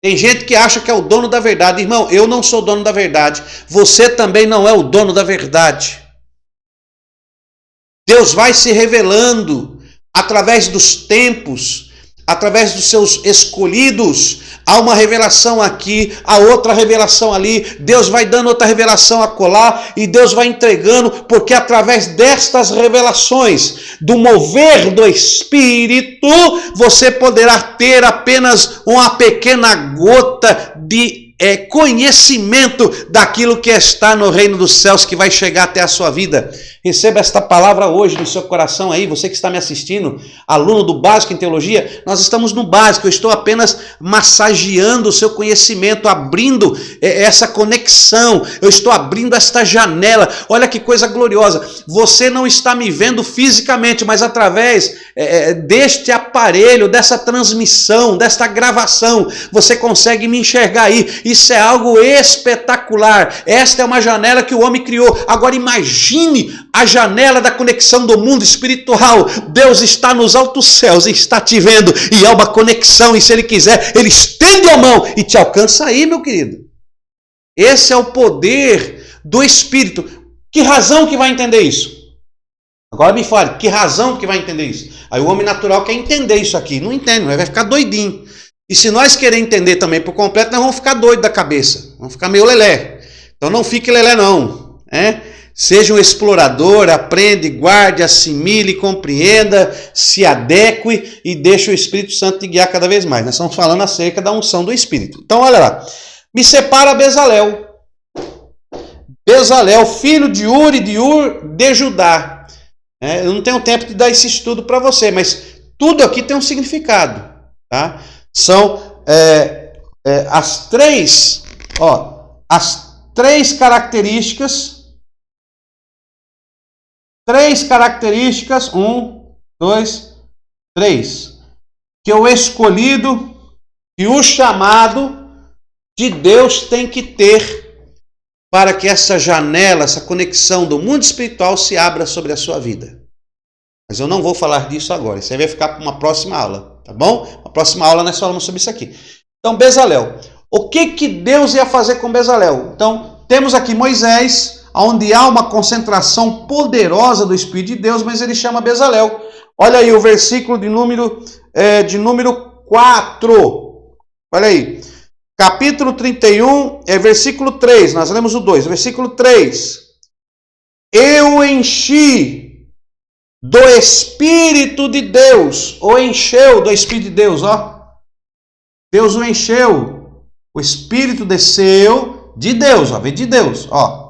Tem gente que acha que é o dono da verdade. Irmão, eu não sou dono da verdade. Você também não é o dono da verdade. Deus vai se revelando através dos tempos, através dos seus escolhidos. Há uma revelação aqui, há outra revelação ali. Deus vai dando outra revelação acolá e Deus vai entregando, porque através destas revelações, do mover do Espírito, você poderá ter apenas uma pequena gota de conhecimento daquilo que está no reino dos céus, que vai chegar até a sua vida. Receba esta palavra hoje no seu coração aí, você que está me assistindo, aluno do Básico em Teologia. Nós estamos no básico, eu estou apenas massageando o seu conhecimento, abrindo essa conexão, eu estou abrindo esta janela. Olha que coisa gloriosa, você não está me vendo fisicamente, mas através deste aparelho, dessa transmissão, desta gravação, você consegue me enxergar aí. Isso é algo espetacular. Esta é uma janela que o homem criou. Agora imagine a janela da conexão do mundo espiritual. Deus está nos altos céus e está te vendo, e é uma conexão, e se Ele quiser, Ele estende a mão e te alcança aí, meu querido. Esse é o poder do Espírito. Que razão que vai entender isso? Agora me fale, que razão que vai entender isso? Aí o homem natural quer entender isso aqui, não entende, vai ficar doidinho. E se nós queremos entender também por completo, nós vamos ficar doidos da cabeça, vamos ficar meio lelé. Então não fique lelé não, Seja um explorador, aprende, guarde, assimile, compreenda, se adeque e deixe o Espírito Santo te guiar cada vez mais. Nós estamos falando acerca da unção do Espírito. Então olha lá, me separa Bezalel. Bezalel, filho de Uri, de Ur, de Judá. Eu não tenho tempo de dar esse estudo para você, mas tudo aqui tem um significado. Tá? São as três características. Três características, 1, 2, 3, que o escolhido e o chamado de Deus tem que ter para que essa janela, essa conexão do mundo espiritual se abra sobre a sua vida. Mas eu não vou falar disso agora, isso aí vai ficar para uma próxima aula, tá bom? Na próxima aula nós falamos sobre isso aqui. Então, Bezalel. O que Deus ia fazer com Bezalel? Então, temos aqui Moisés, onde há uma concentração poderosa do Espírito de Deus, mas ele chama Bezalel. Olha aí o versículo de número 4. Olha aí. Capítulo 31, versículo 3. Nós lemos o 2. Versículo 3. Eu enchi do Espírito de Deus. Ou encheu do Espírito de Deus, ó. Deus o encheu. O Espírito desceu de Deus, ó. Veio de Deus, ó.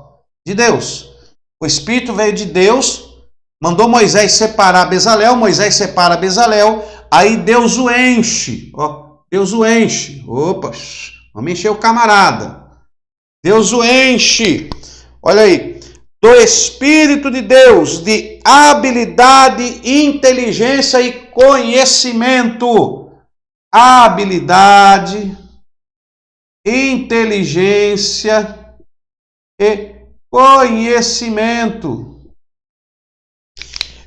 De Deus. O Espírito veio de Deus, mandou Moisés separar Bezalel, Moisés separa Bezalel, aí Deus o enche, ó, Deus o enche, opa, vamos encher o camarada, Deus o enche, olha aí, do Espírito de Deus, de habilidade, inteligência e conhecimento, habilidade, inteligência e conhecimento.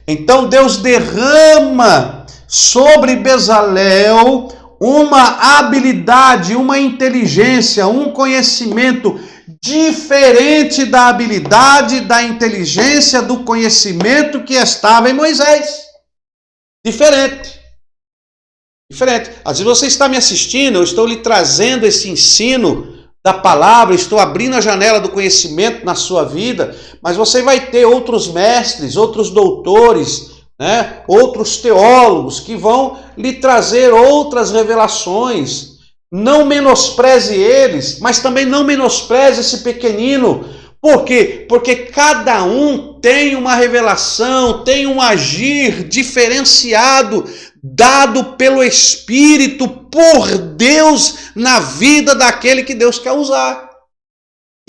Então Deus derrama sobre Bezalel uma habilidade, uma inteligência, um conhecimento diferente da habilidade, da inteligência, do conhecimento que estava em Moisés. Diferente. Às vezes você está me assistindo, eu estou lhe trazendo esse ensino da palavra, estou abrindo a janela do conhecimento na sua vida, mas você vai ter outros mestres, outros doutores, outros teólogos que vão lhe trazer outras revelações. Não menospreze eles, mas também não menospreze esse pequenino. Por quê? Porque cada um tem uma revelação, tem um agir diferenciado, dado pelo Espírito, por Deus, na vida daquele que Deus quer usar.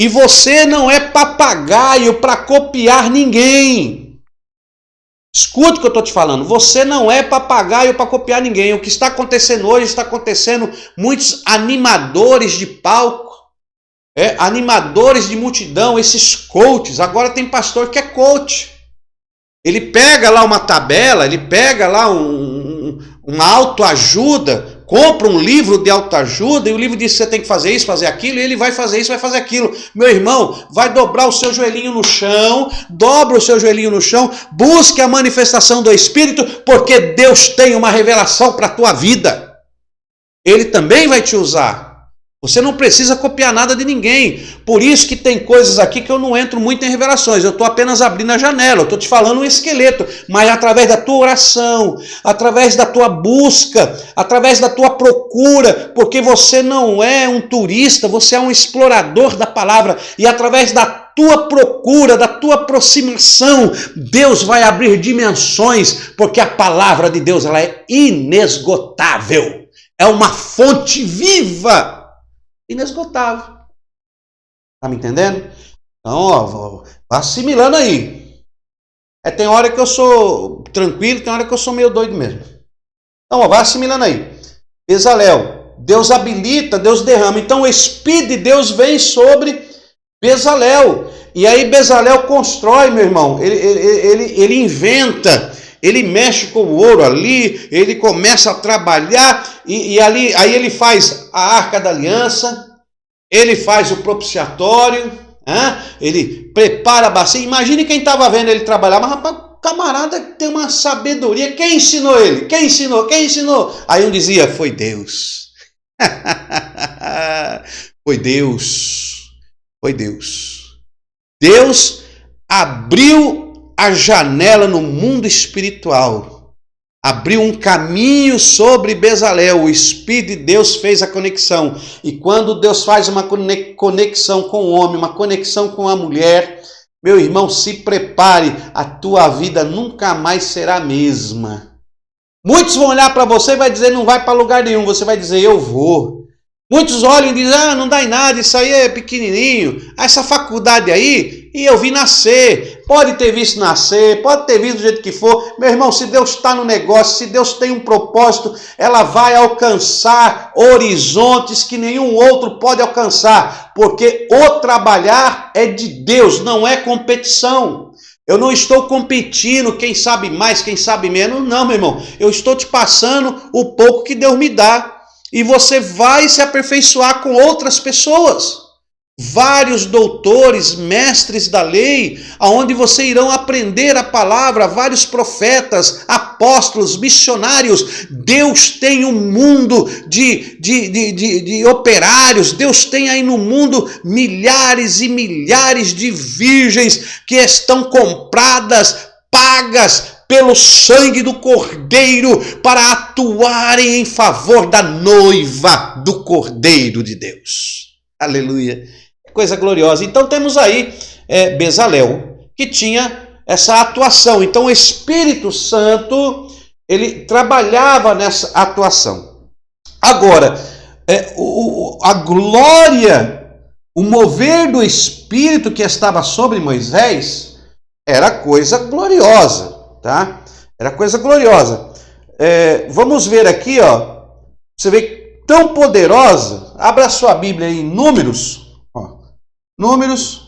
E você não é papagaio para copiar ninguém. Escuta o que eu estou te falando. Você não é papagaio para copiar ninguém. O que está acontecendo hoje, está acontecendo muitos animadores de palco, animadores de multidão, esses coaches. Agora tem pastor que é coach. Ele pega lá uma tabela, ele pega lá uma autoajuda, compra um livro de autoajuda e o livro diz que você tem que fazer isso, fazer aquilo, e ele vai fazer isso, vai fazer aquilo. Meu irmão, vai dobrar o seu joelhinho no chão, dobra o seu joelhinho no chão, busque a manifestação do Espírito, porque Deus tem uma revelação para a tua vida. Ele também vai te usar. Você não precisa copiar nada de ninguém. Por isso que tem coisas aqui que eu não entro muito em revelações. Eu estou apenas abrindo a janela. Eu estou te falando um esqueleto. Mas através da tua oração, através da tua busca, através da tua procura, porque você não é um turista, você é um explorador da palavra. E através da tua procura, da tua aproximação, Deus vai abrir dimensões, porque a palavra de Deus ela é inesgotável. É uma fonte viva. Inesgotável. Tá me entendendo? Então, ó, vá assimilando aí. Tem hora que eu sou tranquilo, tem hora que eu sou meio doido mesmo. Então, ó, vá assimilando aí. Bezalel. Deus habilita, Deus derrama. Então, o Espírito de Deus vem sobre Bezalel. E aí, Bezalel constrói, meu irmão. Ele inventa. Ele mexe com o ouro ali, ele começa a trabalhar, e ali, aí ele faz a Arca da Aliança, ele faz o propiciatório, ele prepara a bacia. Imagine quem estava vendo ele trabalhar, mas rapaz, o camarada tem uma sabedoria. Quem ensinou ele? Quem ensinou? Quem ensinou? Aí um dizia, foi Deus. Foi Deus. Foi Deus. Deus abriu a janela no mundo espiritual, abriu um caminho sobre Bezalel. O Espírito de Deus fez a conexão. E quando Deus faz uma conexão com o homem, uma conexão com a mulher, meu irmão, se prepare, a tua vida nunca mais será a mesma. Muitos vão olhar para você e vai dizer, não vai para lugar nenhum. Você vai dizer, eu vou. Muitos olham e dizem, não dá em nada, isso aí é pequenininho. Essa faculdade aí, e eu vi nascer. Pode ter visto nascer, pode ter visto do jeito que for. Meu irmão, se Deus está no negócio, se Deus tem um propósito, ela vai alcançar horizontes que nenhum outro pode alcançar. Porque o trabalhar é de Deus, não é competição. Eu não estou competindo, quem sabe mais, quem sabe menos. Não, meu irmão. Eu estou te passando o pouco que Deus me dá. E você vai se aperfeiçoar com outras pessoas. Vários doutores, mestres da lei, aonde você irão aprender a palavra, vários profetas, apóstolos, missionários. Deus tem um mundo de operários. Deus tem aí no mundo milhares e milhares de virgens que estão compradas, pagas pelo sangue do Cordeiro para atuarem em favor da noiva do Cordeiro de Deus. Aleluia. Coisa gloriosa. Então temos aí Bezalel, que tinha essa atuação. Então o Espírito Santo, ele trabalhava nessa atuação. Agora, a glória, o mover do Espírito que estava sobre Moisés era coisa gloriosa. Tá? Era coisa gloriosa. Vamos ver aqui, ó. Você vê tão poderosa. Abra a sua Bíblia aí em Números. Ó. Números,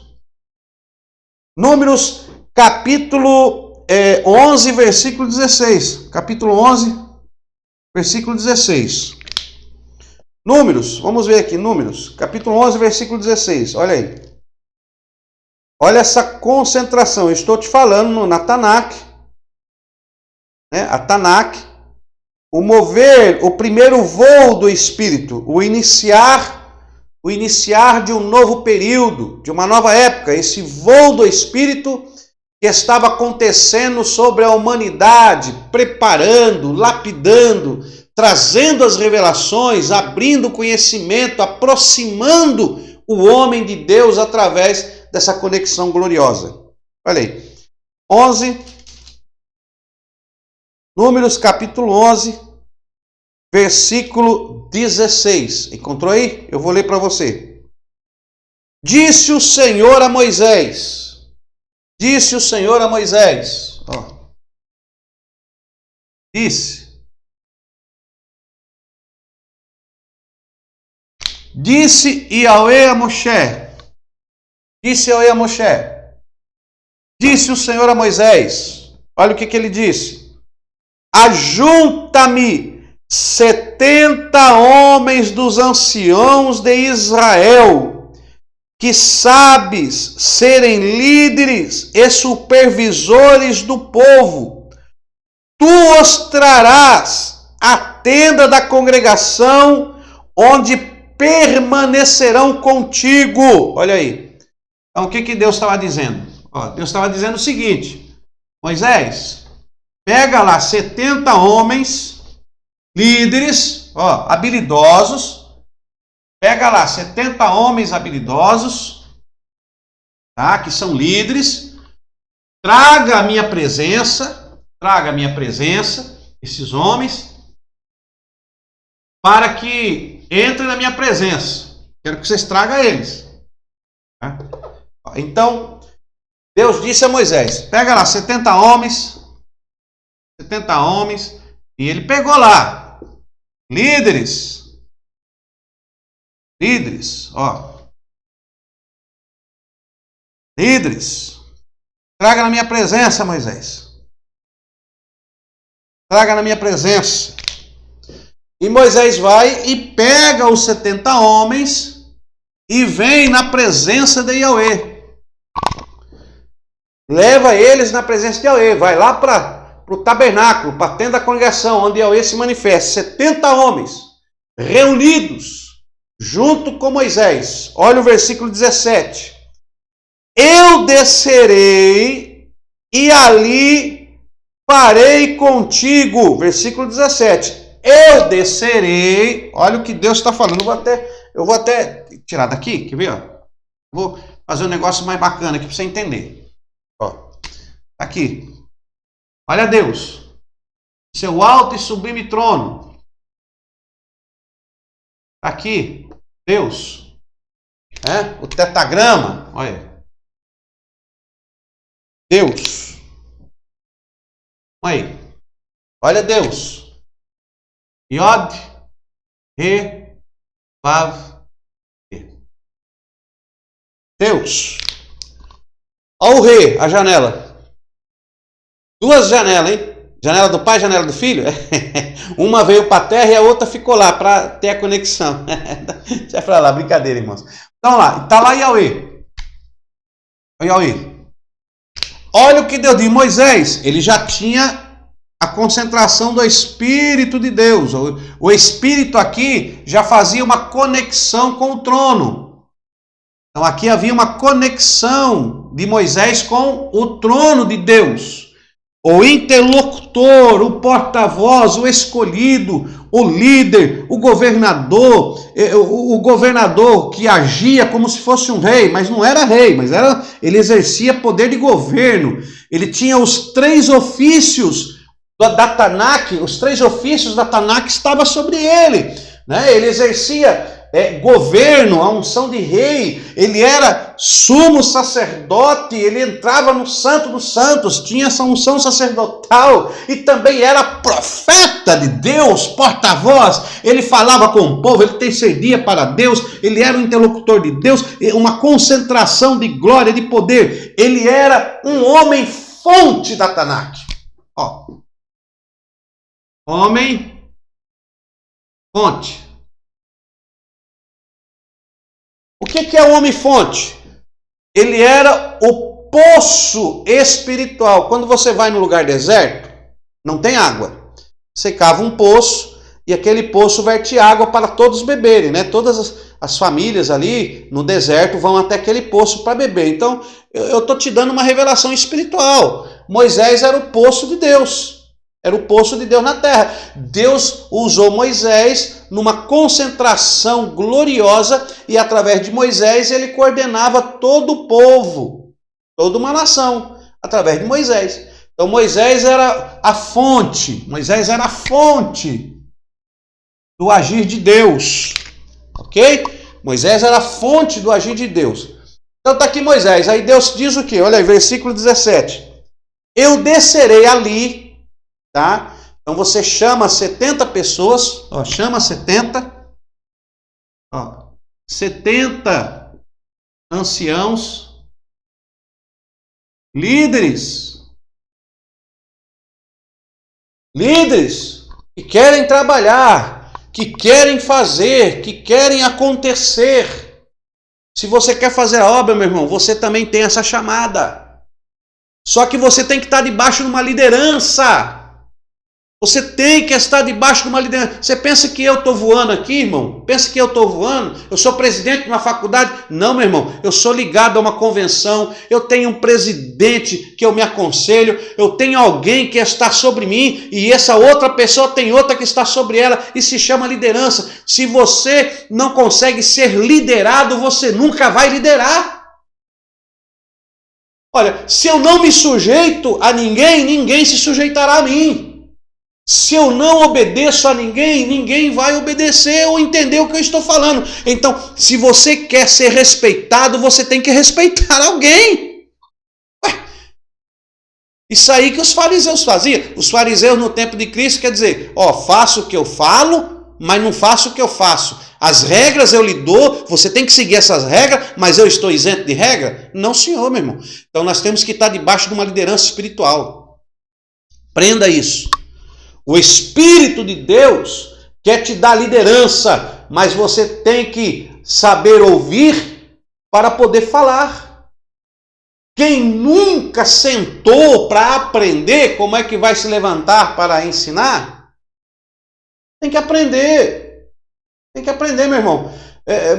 capítulo 11, versículo 16. Capítulo 11, versículo 16. Números, vamos ver aqui, Números, capítulo 11, versículo 16. Olha aí. Olha essa concentração. Eu estou te falando na Tanakh. A Tanakh, o mover, o primeiro voo do Espírito, o iniciar de um novo período, de uma nova época, esse voo do Espírito que estava acontecendo sobre a humanidade, preparando, lapidando, trazendo as revelações, abrindo o conhecimento, aproximando o homem de Deus através dessa conexão gloriosa. Olha aí, Números capítulo 11, versículo 16. Encontrou aí? Eu vou ler para você. Disse o Senhor a Moisés. Disse o Senhor a Moisés. Ó. Disse Yahweh a Moshe. Disse Yahweh a Moshe. Disse o Senhor a Moisés. Olha o que ele disse. Ajunta-me 70 homens dos anciãos de Israel, que sabes serem líderes e supervisores do povo. Tu os trarás à tenda da congregação, onde permanecerão contigo. Olha aí. Então, o que Deus estava dizendo? Deus estava dizendo o seguinte: Moisés, pega lá 70 homens, líderes, habilidosos. Pega lá 70 homens habilidosos, tá? Que são líderes. Traga a minha presença, esses homens, para que entrem na minha presença. Quero que vocês tragam eles. Tá? Então, Deus disse a Moisés: pega lá 70 homens, e ele pegou lá, líderes, líderes, traga na minha presença, Moisés, traga na minha presença. E Moisés vai e pega os 70 homens e vem na presença de Yahweh. Leva eles na presença de Yahweh, vai lá para o tabernáculo, para a tenda da congregação, onde Yahweh se manifesta. 70 homens reunidos junto com Moisés. Olha o versículo 17. Eu descerei e ali farei contigo. Versículo 17. Eu descerei. Olha o que Deus está falando. Eu vou até tirar daqui, quer ver? Vou fazer um negócio mais bacana aqui para você entender. Aqui. Olha Deus. Seu alto e sublime trono. Aqui. Deus. O tetagrama. Olha. Deus. Olha aí. Olha Deus. Yod, Re, Vav, He. Deus. Olha o Re, a janela. Duas janelas, hein? Janela do pai, janela do filho. Uma veio para a terra e a outra ficou lá para ter a conexão. Deixa pra lá, brincadeira, irmãos. Então lá, está lá Yahweh. Olha o que Deus disse. Moisés, ele já tinha a concentração do Espírito de Deus. O Espírito aqui já fazia uma conexão com o trono. Então aqui havia uma conexão de Moisés com o trono de Deus. O interlocutor, o porta-voz, o escolhido, o líder, o governador que agia como se fosse um rei, mas não era rei, ele exercia poder de governo. Ele tinha os 3 ofícios da Tanakh, os 3 ofícios da Tanakh estavam sobre ele, né? Ele exercia governo, a unção de rei, ele era sumo sacerdote, ele entrava no Santo dos Santos, tinha essa unção sacerdotal e também era profeta de Deus, porta-voz, ele falava com o povo, ele intercedia para Deus, ele era o interlocutor de Deus, uma concentração de glória, de poder, ele era um homem fonte da Tanakh. Homem fonte. O que é o homem fonte? Ele era o poço espiritual. Quando você vai no lugar deserto, não tem água. Você cava um poço e aquele poço verte água para todos beberem, né? Todas as famílias ali no deserto vão até aquele poço para beber. Então, eu estou te dando uma revelação espiritual. Moisés era o poço de Deus. Era o poço de Deus na terra. Deus usou Moisés numa concentração gloriosa e através de Moisés ele coordenava todo o povo, toda uma nação, através de Moisés. Então Moisés era a fonte, do agir de Deus, ok? Moisés era a fonte do agir de Deus. Então está aqui Moisés, aí Deus diz o quê? Olha aí, versículo 17. Eu descerei ali. Tá? Então você chama 70 pessoas, 70 anciãos, líderes que querem trabalhar, que querem fazer, que querem acontecer. Se você quer fazer a obra, meu irmão, você também tem essa chamada. Só que você tem que estar debaixo de uma liderança. Você tem que estar debaixo de uma liderança. Você pensa que eu estou voando aqui, irmão? Pensa que eu estou voando? Eu sou presidente de uma faculdade? Não, meu irmão. Eu sou ligado a uma convenção. Eu tenho um presidente que eu me aconselho. Eu tenho alguém que está sobre mim. E essa outra pessoa tem outra que está sobre ela. E se chama liderança. Se você não consegue ser liderado, você nunca vai liderar. Olha, se eu não me sujeito a ninguém, ninguém se sujeitará a mim. Se eu não obedeço a ninguém, ninguém vai obedecer ou entender o que eu estou falando. Então, se você quer ser respeitado, você tem que respeitar alguém. Ué, isso aí que os fariseus faziam. Os fariseus no tempo de Cristo quer dizer, faço o que eu falo, mas não faço o que eu faço. As regras eu lhe dou, você tem que seguir essas regras, mas eu estou isento de regra? Não, senhor, meu irmão. Então nós temos que estar debaixo de uma liderança espiritual. Prenda isso. O Espírito de Deus quer te dar liderança, mas você tem que saber ouvir para poder falar. Quem nunca sentou para aprender como é que vai se levantar para ensinar, tem que aprender. Tem que aprender, meu irmão.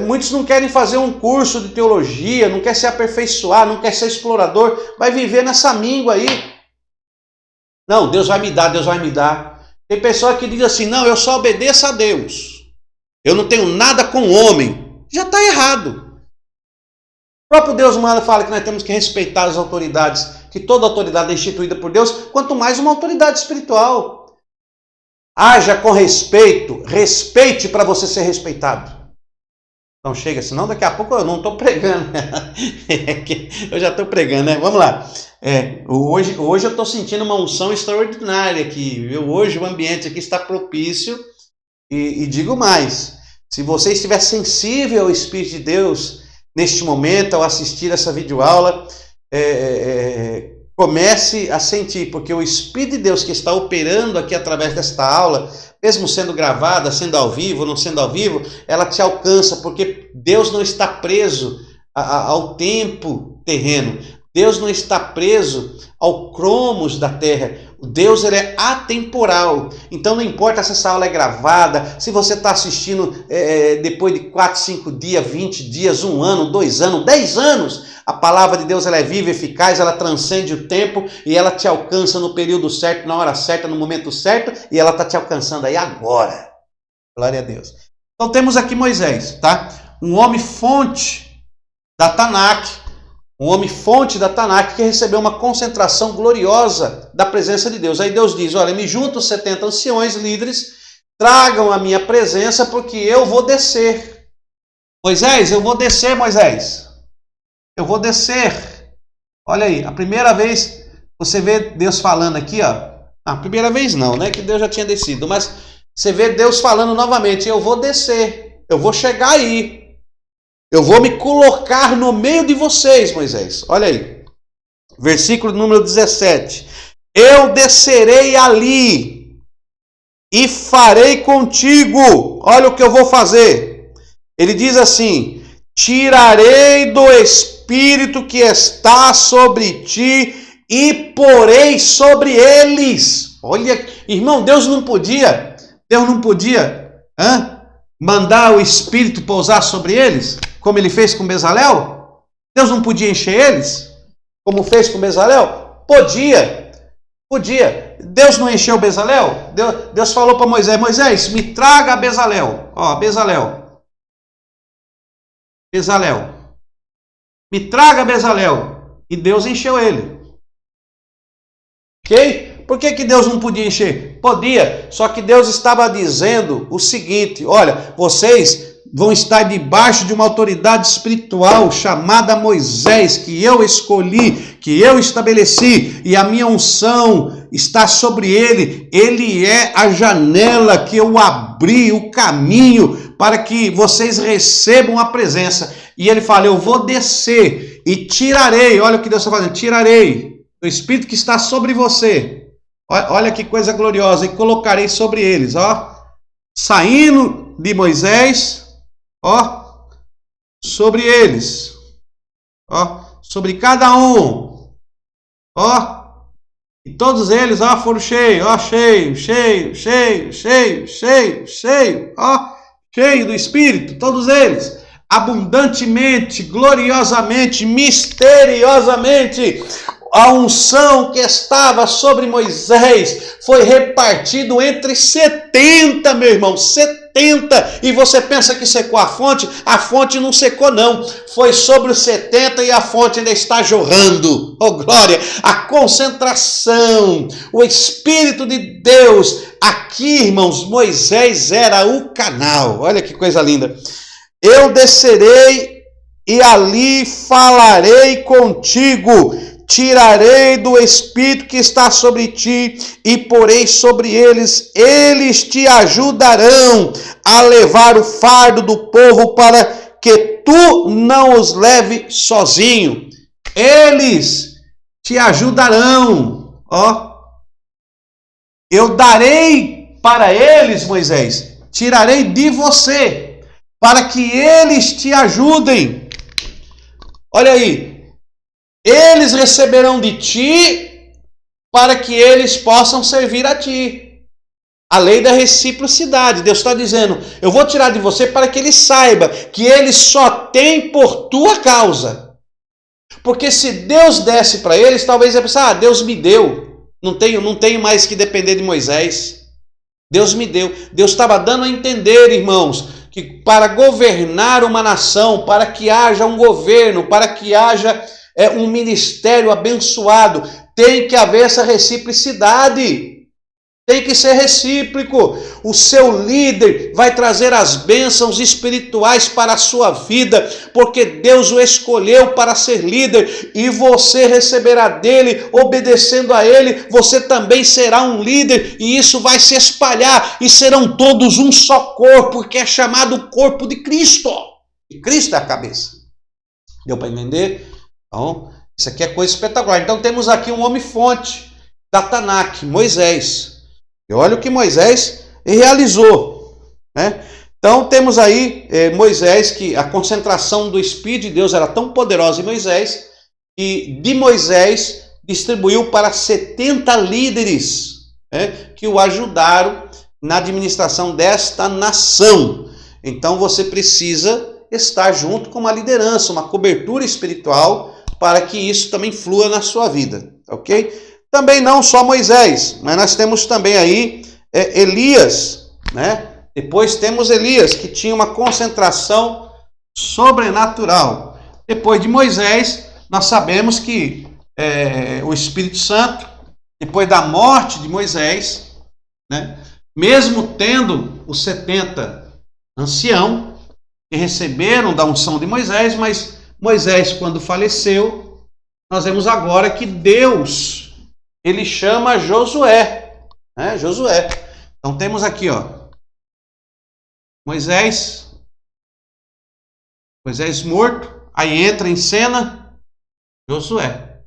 Muitos não querem fazer um curso de teologia, não quer se aperfeiçoar, não quer ser explorador, vai viver nessa míngua aí. Não, Deus vai me dar, Deus vai me dar. Tem pessoa que diz assim, não, eu só obedeço a Deus. Eu não tenho nada com o homem. Já está errado. O próprio Deus humano fala que nós temos que respeitar as autoridades, que toda autoridade é instituída por Deus, quanto mais uma autoridade espiritual. Haja com respeito, respeite para você ser respeitado. Então chega, senão daqui a pouco eu não estou pregando. Eu já estou pregando, né? Vamos lá. Hoje eu estou sentindo uma unção extraordinária aqui, viu? Hoje o ambiente aqui está propício e digo mais, se você estiver sensível ao Espírito de Deus neste momento, ao assistir essa videoaula, comece a sentir, porque o Espírito de Deus que está operando aqui através desta aula, mesmo sendo gravada, sendo ao vivo, não sendo ao vivo, ela te alcança, porque Deus não está preso ao tempo terreno. Deus não está preso ao cromos da terra. Deus ele é atemporal. Então não importa se essa aula é gravada, se você está assistindo depois de 4, 5 dias, 20 dias, 1 ano, 2 anos, 10 anos. A palavra de Deus ela é viva, eficaz, ela transcende o tempo e ela te alcança no período certo, na hora certa, no momento certo, e ela está te alcançando aí agora. Glória a Deus. Então temos aqui Moisés, tá? Um homem fonte da Tanakh. Um homem fonte da Tanakh que recebeu uma concentração gloriosa da presença de Deus. Aí Deus diz, olha, me junto 70 anciões, líderes, tragam a minha presença porque eu vou descer. Moisés, eu vou descer, Moisés. Eu vou descer. Olha aí, a primeira vez você vê Deus falando aqui, ó. A primeira vez não, né? Que Deus já tinha descido. Mas você vê Deus falando novamente, eu vou descer. Eu vou chegar aí. Eu vou me colocar no meio de vocês, Moisés. Olha aí. Versículo número 17. Eu descerei ali e farei contigo. Olha o que eu vou fazer. Ele diz assim, tirarei do Espírito que está sobre ti e porei sobre eles. Olha, irmão, Deus não podia mandar o Espírito pousar sobre eles? Como ele fez com Bezalel? Deus não podia encher eles? Como fez com Bezalel? Podia. Deus não encheu Bezalel? Deus falou para Moisés, Moisés, me traga Bezalel. Ó, Bezalel. Me traga Bezalel. E Deus encheu ele. Ok? Por que Deus não podia encher? Podia, só que Deus estava dizendo o seguinte, olha, vocês vão estar debaixo de uma autoridade espiritual chamada Moisés, que eu escolhi, que eu estabeleci, e a minha unção está sobre ele. Ele é a janela que eu abri, o caminho para que vocês recebam a presença. E ele fala, eu vou descer e tirarei, olha o que Deus está fazendo, tirarei o Espírito que está sobre você. Olha que coisa gloriosa, e colocarei sobre eles, ó, saindo de Moisés, ó, sobre eles, ó, sobre cada um, ó, E todos eles, foram cheios, cheio, cheio do Espírito, todos eles, abundantemente, gloriosamente, misteriosamente. A unção que estava sobre Moisés foi repartido entre 70, meu irmão, 70. E você pensa que secou a fonte não secou não. Foi sobre os 70 e a fonte ainda está jorrando. Oh glória, a concentração, o Espírito de Deus. Aqui, irmãos, Moisés era o canal. Olha que coisa linda. Eu descerei e ali falarei contigo. Tirarei do Espírito que está sobre ti e porei sobre eles. Eles te ajudarão a levar o fardo do povo para que tu não os leve sozinho. Eles te ajudarão. Eu darei para eles, Moisés, tirarei de você para que eles te ajudem. Olha aí. Eles receberão de ti para que eles possam servir a ti. A lei da reciprocidade. Deus está dizendo, eu vou tirar de você para que ele saiba que ele só tem por tua causa. Porque se Deus desse para eles, talvez ia pensar, Deus me deu. Não tenho mais que depender de Moisés. Deus me deu. Deus estava dando a entender, irmãos, que para governar uma nação, para que haja um governo, para que haja um ministério abençoado, tem que haver essa reciprocidade. Tem que ser recíproco. O seu líder vai trazer as bênçãos espirituais para a sua vida, porque Deus o escolheu para ser líder, e você receberá dele, obedecendo a ele, você também será um líder, e isso vai se espalhar, e serão todos um só corpo, que é chamado corpo de Cristo. E Cristo é a cabeça. Deu para entender? Então, isso aqui é coisa espetacular. Então temos aqui um homem-fonte da Tanakh, Moisés. E olha o que Moisés realizou, né? Então temos aí Moisés, que a concentração do Espírito de Deus era tão poderosa em Moisés, que de Moisés distribuiu para 70 líderes, né, que o ajudaram na administração desta nação. Então você precisa estar junto com uma liderança, uma cobertura espiritual, para que isso também flua na sua vida, ok? Também não só Moisés, mas nós temos também aí Elias, né? Depois temos Elias, que tinha uma concentração sobrenatural. Depois de Moisés, nós sabemos que o Espírito Santo, depois da morte de Moisés, né? Mesmo tendo os 70 anciãos que receberam da unção de Moisés, mas Moisés, quando faleceu, nós vemos agora que Deus, ele chama Josué, né? Josué. Então temos aqui, Moisés morto, aí entra em cena Josué.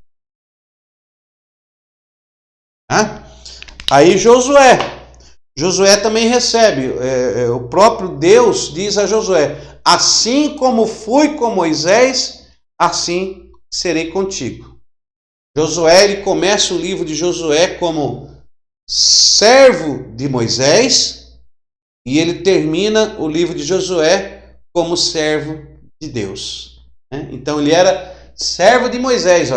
Aí Josué também recebe, o próprio Deus diz a Josué, assim como fui com Moisés, assim serei contigo. Josué, ele começa o livro de Josué como servo de Moisés, e ele termina o livro de Josué como servo de Deus. Então ele era servo de Moisés.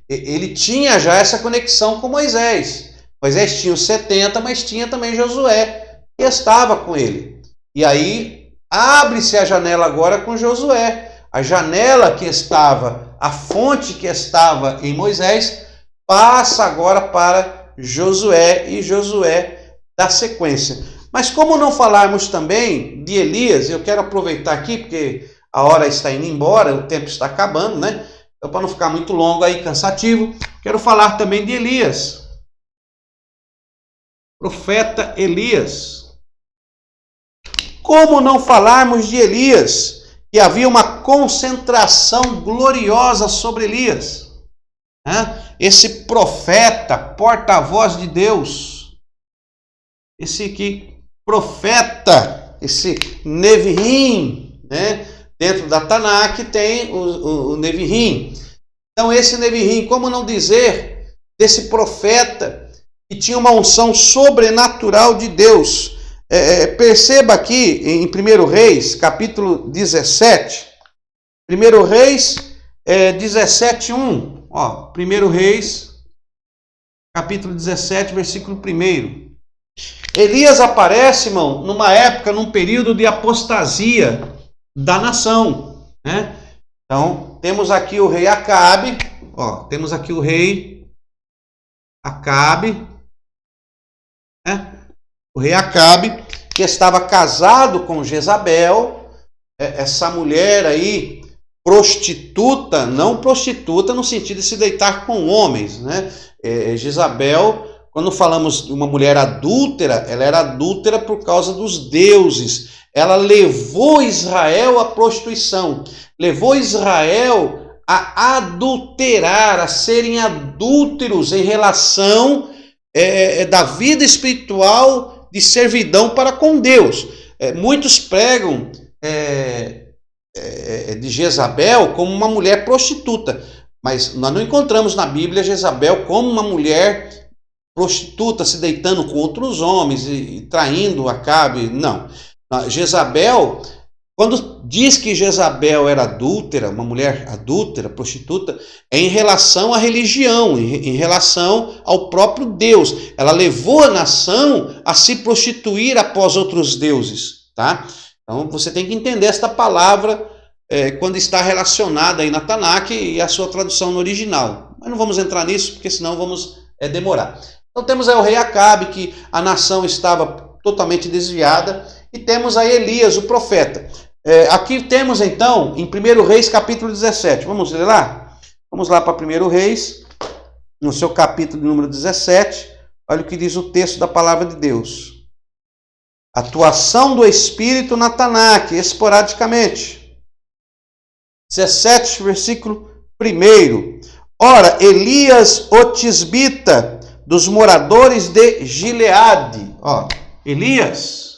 Ele tinha já essa conexão com Moisés. Moisés tinha os 70, mas tinha também Josué, que estava com ele. E aí abre-se a janela agora com Josué. A janela que estava, a fonte que estava em Moisés, passa agora para Josué, e Josué dá sequência. Mas como não falarmos também de Elias, eu quero aproveitar aqui, porque a hora está indo embora, o tempo está acabando, né? Então, para não ficar muito longo aí, cansativo, quero falar também de Elias. Profeta Elias. Como não falarmos de Elias? Que havia uma concentração gloriosa sobre Elias. Esse profeta, porta-voz de Deus, profeta, esse Neviim, né? Dentro da Tanakh tem o Neviim. Então esse Neviim, como não dizer desse profeta que tinha uma unção sobrenatural de Deus. Perceba aqui em 1 Reis, capítulo 17, 1 Reis 17:1, 1 Reis, capítulo 17, versículo 1. Elias aparece, irmão, numa época, num período de apostasia da nação, né? Então, temos aqui o rei Acabe, temos aqui o rei Acabe, né? O rei Acabe, que estava casado com Jezabel, essa mulher aí, prostituta, não prostituta no sentido de se deitar com homens, né? Jezabel, quando falamos de uma mulher adúltera, ela era adúltera por causa dos deuses. Ela levou Israel à prostituição, levou Israel a adulterar, a serem adúlteros em relação da vida espiritual de servidão para com Deus. Muitos pregam de Jezabel como uma mulher prostituta, mas nós não encontramos na Bíblia Jezabel como uma mulher prostituta se deitando com outros homens e traindo Acabe. Não. Jezabel, quando diz que Jezabel era adúltera, uma mulher adúltera, prostituta, é em relação à religião, em relação ao próprio Deus. Ela levou a nação a se prostituir após outros deuses, tá? Então você tem que entender esta palavra quando está relacionada aí na Tanakh e a sua tradução no original. Mas não vamos entrar nisso, porque senão vamos demorar. Então temos aí o rei Acabe, que a nação estava totalmente desviada, e temos aí Elias, o profeta. Aqui temos então, em 1 Reis, capítulo 17. Vamos ler lá? Vamos lá para 1 Reis, no seu capítulo número 17. Olha o que diz o texto da palavra de Deus. Atuação do Espírito na Tanakh, esporadicamente. 17, versículo 1. Ora, Elias o tisbita, dos moradores de Gileade. Elias,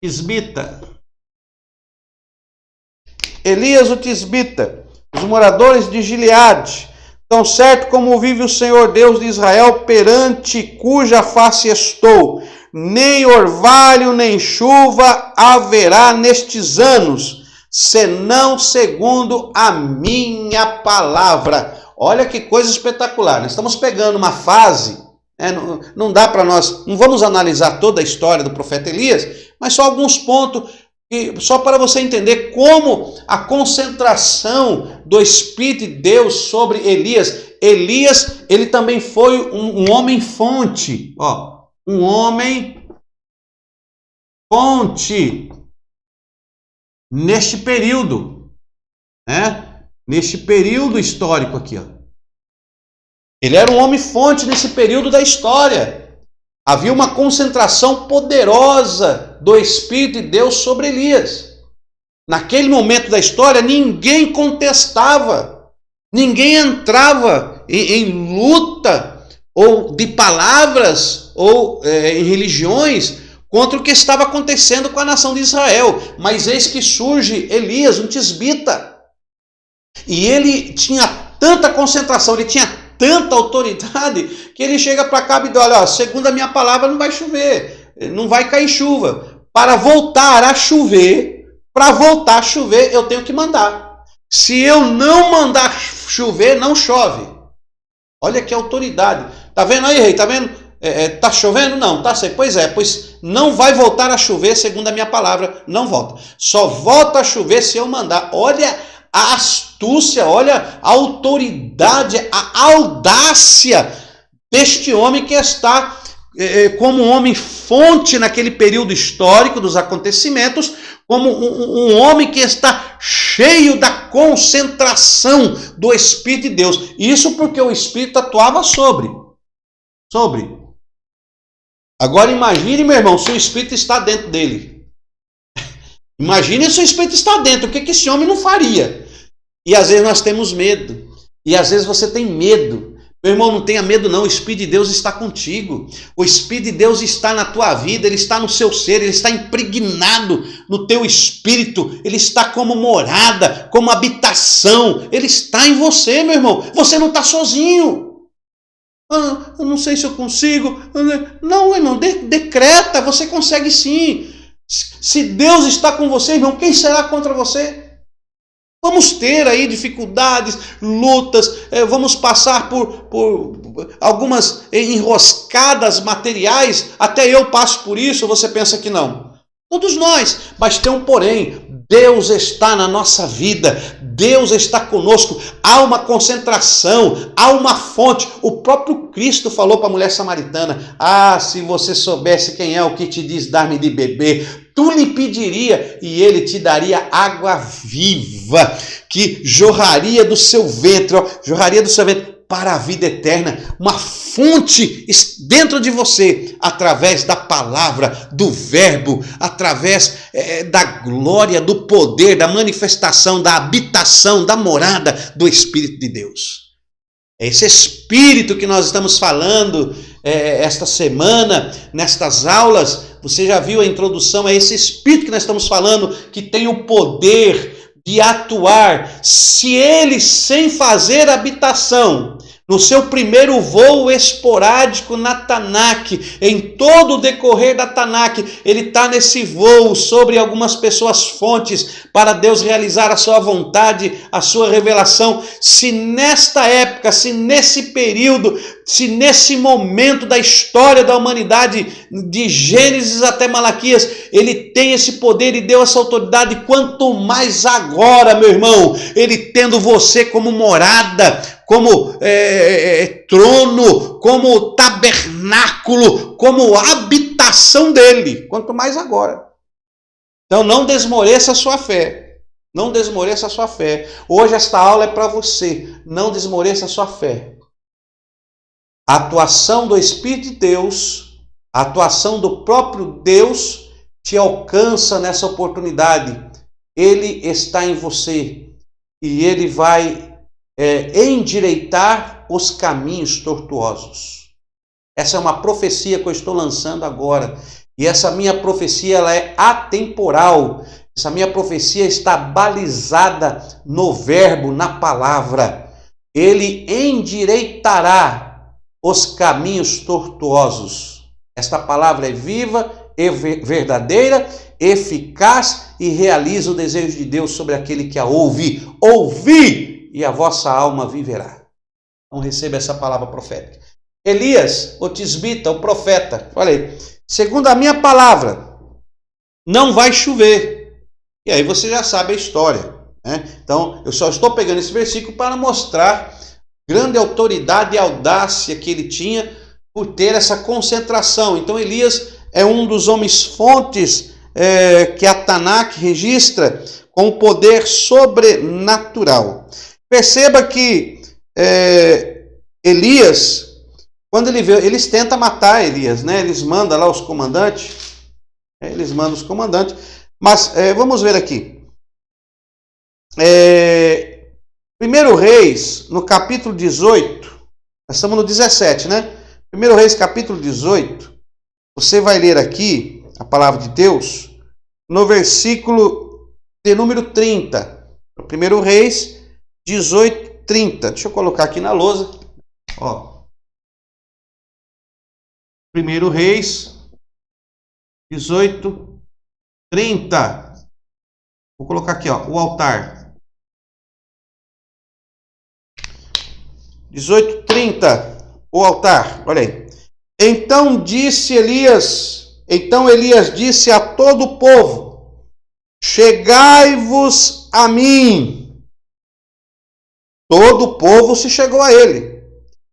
tisbita. Elias o tisbita, dos moradores de Gileade. Tão certo como vive o Senhor Deus de Israel, perante cuja face estou, nem orvalho nem chuva haverá nestes anos, senão segundo a minha palavra. Olha que coisa espetacular. Nós estamos pegando uma fase, não dá para nós, não vamos analisar toda a história do profeta Elias, mas só alguns pontos, só para você entender como a concentração do Espírito de Deus sobre Elias. Elias, ele também foi um homem fonte, um homem fonte neste período, né? Neste período histórico aqui, Ele era um homem fonte nesse período da história. Havia uma concentração poderosa do Espírito de Deus sobre Elias. Naquele momento da história, ninguém contestava, ninguém entrava em luta ou de palavras ou em religiões contra o que estava acontecendo com a nação de Israel. Mas eis que surge Elias, um tisbita. E ele tinha tanta concentração, ele tinha tanta autoridade, que ele chega para Acabe e diz: olha, segundo a minha palavra não vai chover, não vai cair chuva. Para voltar a chover, eu tenho que mandar. Se eu não mandar chover, não chove. Olha que autoridade. Tá vendo aí, rei? Tá vendo? Tá chovendo? Não, tá seco. Pois não vai voltar a chover, segundo a minha palavra, não volta. Só volta a chover se eu mandar. Olha a astúcia, olha a autoridade, a audácia deste homem que está como um homem fonte naquele período histórico dos acontecimentos, como um homem que está cheio da concentração do Espírito de Deus. Isso porque o Espírito atuava sobre. Agora imagine, meu irmão, se o Espírito está dentro dele. Imagine se o Espírito está dentro, o que esse homem não faria? E às vezes nós temos medo. E às vezes você tem medo. Meu irmão, não tenha medo não, o Espírito de Deus está contigo. O Espírito de Deus está na tua vida, ele está no seu ser, ele está impregnado no teu espírito, ele está como morada, como habitação, ele está em você, meu irmão. Você não está sozinho. Eu não sei se eu consigo. Não, irmão, decreta, você consegue sim. Se Deus está com você, irmão, quem será contra você? Vamos ter aí dificuldades, lutas, vamos passar por algumas enroscadas materiais, até eu passo por isso, você pensa que não? Todos nós, mas tem um porém, Deus está na nossa vida, Deus está conosco, há uma concentração, há uma fonte. O próprio Cristo falou para a mulher samaritana: se você soubesse quem é o que te diz dar-me de beber, tu lhe pediria e ele te daria água viva, que jorraria do seu ventre, para a vida eterna, uma fonte dentro de você, através da palavra, do verbo, através da glória, do poder, da manifestação, da habitação, da morada do Espírito de Deus. É esse Espírito que nós estamos falando esta semana, nestas aulas. Você já viu a introdução, é esse Espírito que nós estamos falando, que tem o poder de atuar, se ele, sem fazer habitação, no seu primeiro voo esporádico na Tanakh, em todo o decorrer da Tanakh, ele está nesse voo sobre algumas pessoas fontes, para Deus realizar a sua vontade, a sua revelação. Se nesta época, se nesse período, se nesse momento da história da humanidade, de Gênesis até Malaquias, ele tem esse poder e deu essa autoridade, quanto mais agora, meu irmão, ele tendo você como morada, como trono, como tabernáculo, como habitação dele, quanto mais agora. Então não desmoreça a sua fé, não desmoreça a sua fé. Hoje esta aula é para você, não desmoreça a sua fé. A atuação do Espírito de Deus, a atuação do próprio Deus te alcança nessa oportunidade. Ele está em você e ele vai endireitar os caminhos tortuosos. Essa é uma profecia que eu estou lançando agora. E essa minha profecia, ela é atemporal. Essa minha profecia está balizada no verbo, na palavra. Ele endireitará os caminhos tortuosos. Esta palavra é viva, é verdadeira, eficaz e realiza o desejo de Deus sobre aquele que a ouve. Ouvi! E a vossa alma viverá. Então receba essa palavra profética. Elias, o tisbita, o profeta, falei, segundo a minha palavra, não vai chover. E aí você já sabe a história, né? Então eu só estou pegando esse versículo para mostrar grande autoridade e audácia que ele tinha por ter essa concentração. Então Elias é um dos homens fontes que a Tanakh registra com poder sobrenatural. Perceba que Elias, quando ele vê, eles tentam matar Elias, né? Eles mandam lá os comandantes, mas vamos ver aqui. 1 Reis, no capítulo 18, nós estamos no 17, né? 1 Reis, capítulo 18, você vai ler aqui a palavra de Deus, no versículo de número 30. 1 Reis 18, 30. Deixa eu colocar aqui na lousa. 1 Reis 18, 30. Vou colocar aqui, o altar. 18, 30. O altar. Olha aí. Então Elias disse a todo o povo: chegai-vos a mim. Todo o povo se chegou a ele.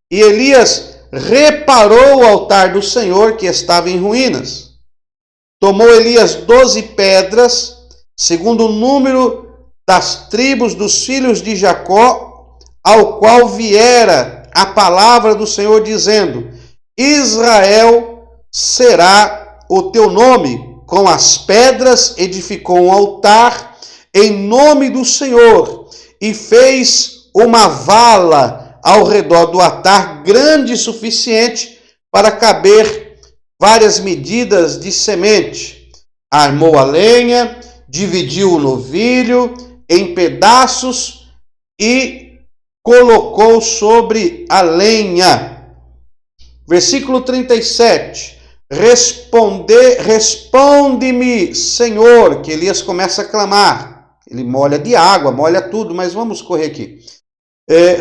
E Elias reparou o altar do Senhor que estava em ruínas. Tomou Elias 12 pedras, segundo o número das tribos dos filhos de Jacó, ao qual viera a palavra do Senhor, dizendo: Israel será o teu nome. Com as pedras edificou um altar em nome do Senhor e fez uma vala ao redor do altar grande o suficiente para caber várias medidas de semente. Armou a lenha, dividiu o novilho em pedaços e colocou sobre a lenha. Versículo 37. Responde-me, Senhor, que Elias começa a clamar. Ele molha de água, molha tudo, mas vamos correr aqui.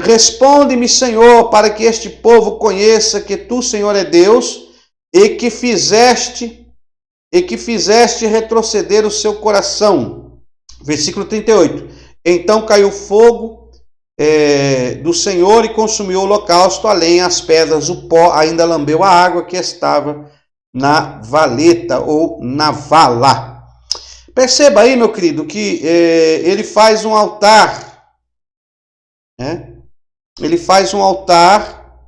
Responde-me, Senhor, para que este povo conheça que tu, Senhor, é Deus e que fizeste retroceder o seu coração. Versículo 38. Então caiu fogo do Senhor e consumiu o holocausto, a lenha, as pedras, o pó, ainda lambeu a água que estava na valeta ou na vala. Perceba aí, meu querido, que ele faz um altar, né? Ele faz um altar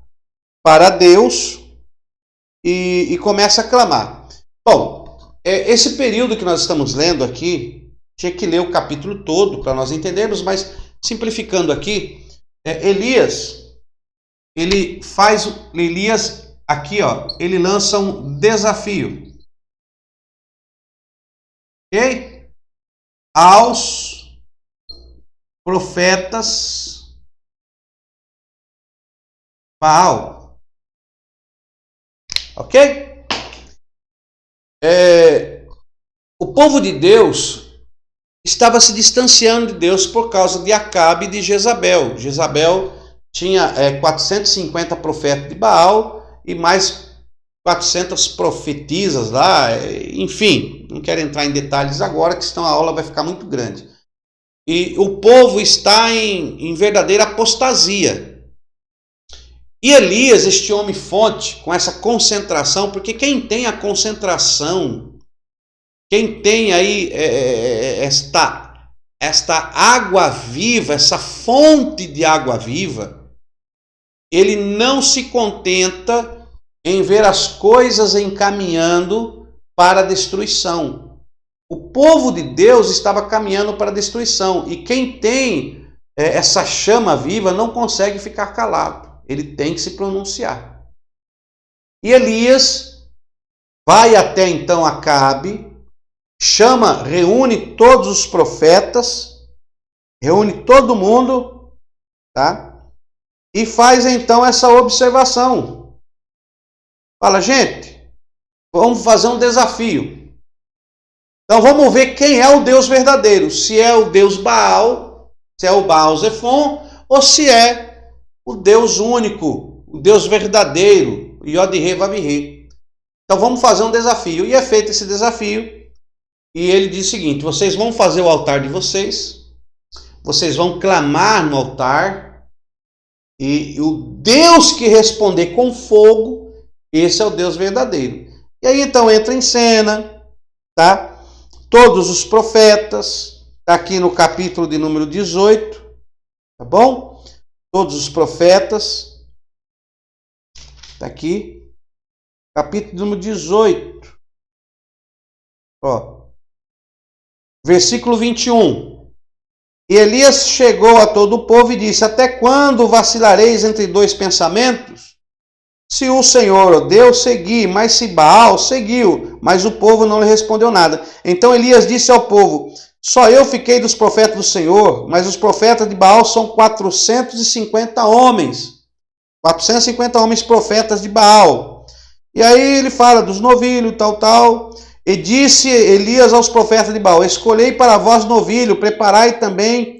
para Deus e começa a clamar. Bom, esse período que nós estamos lendo aqui, tinha que ler o capítulo todo para nós entendermos, mas simplificando aqui, Elias aqui, ó, ele lança um desafio, ok? Aos profetas Baal, ok? O povo de Deus estava se distanciando de Deus por causa de Acabe e de Jezabel. Jezabel tinha 450 profetas de Baal e mais 400 profetisas lá, enfim, não quero entrar em detalhes agora, que senão a aula vai ficar muito grande. E o povo está em verdadeira apostasia. E Elias, este homem fonte, com essa concentração, porque quem tem a concentração, quem tem aí esta água viva, essa fonte de água viva, ele não se contenta em ver as coisas encaminhando para a destruição. O povo de Deus estava caminhando para a destruição. E quem tem essa chama viva não consegue ficar calado. Ele tem que se pronunciar. E Elias vai até então Acabe, reúne todos os profetas, reúne todo mundo, tá? E faz então essa observação. Fala, gente, vamos fazer um desafio. Então vamos ver quem é o Deus verdadeiro. Se é o Deus Baal, se é o Baal Zefon, ou se é o Deus único, o Deus verdadeiro, Yod-Heh Vav-Heh. Então vamos fazer um desafio. E é feito esse desafio. E ele diz o seguinte: vocês vão fazer o altar de vocês, vocês vão clamar no altar, e o Deus que responder com fogo, esse é o Deus verdadeiro. E aí então entra em cena, tá? Todos os profetas, tá aqui no capítulo de número 18, tá bom? Todos os profetas, tá aqui, capítulo de número 18, ó, versículo 21. E Elias chegou a todo o povo e disse: até quando vacilareis entre dois pensamentos? Se o Senhor, ó Deus, segui, mas se Baal, seguiu. Mas o povo não lhe respondeu nada. Então Elias disse ao povo: só eu fiquei dos profetas do Senhor, mas os profetas de Baal são 450 homens. 450 homens profetas de Baal. E aí ele fala dos novilhos, tal. E disse Elias aos profetas de Baal: escolhei para vós novilho, preparai também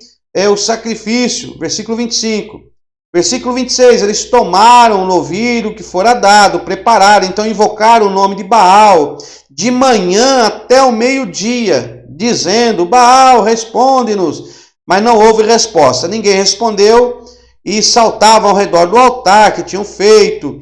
o sacrifício. Versículo 25. Versículo 26, eles tomaram o novilho que fora dado, prepararam, então invocaram o nome de Baal, de manhã até o meio-dia, dizendo: Baal, responde-nos. Mas não houve resposta, ninguém respondeu, e saltavam ao redor do altar que tinham feito.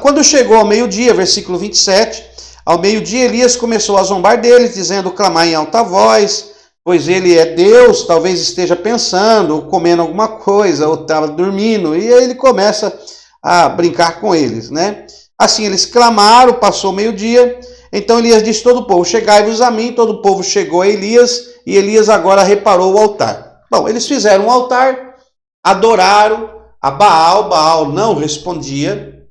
Quando chegou ao meio-dia, versículo 27, ao meio-dia Elias começou a zombar deles, dizendo: clamar em alta voz, pois ele é Deus, talvez esteja pensando, ou comendo alguma coisa, ou estava dormindo, e aí ele começa a brincar com eles, né? Assim eles clamaram, passou meio-dia, então Elias disse a todo o povo: chegai-vos a mim. Todo o povo chegou a Elias, e Elias agora reparou o altar. Bom, eles fizeram um altar, adoraram a Baal, Baal não respondia,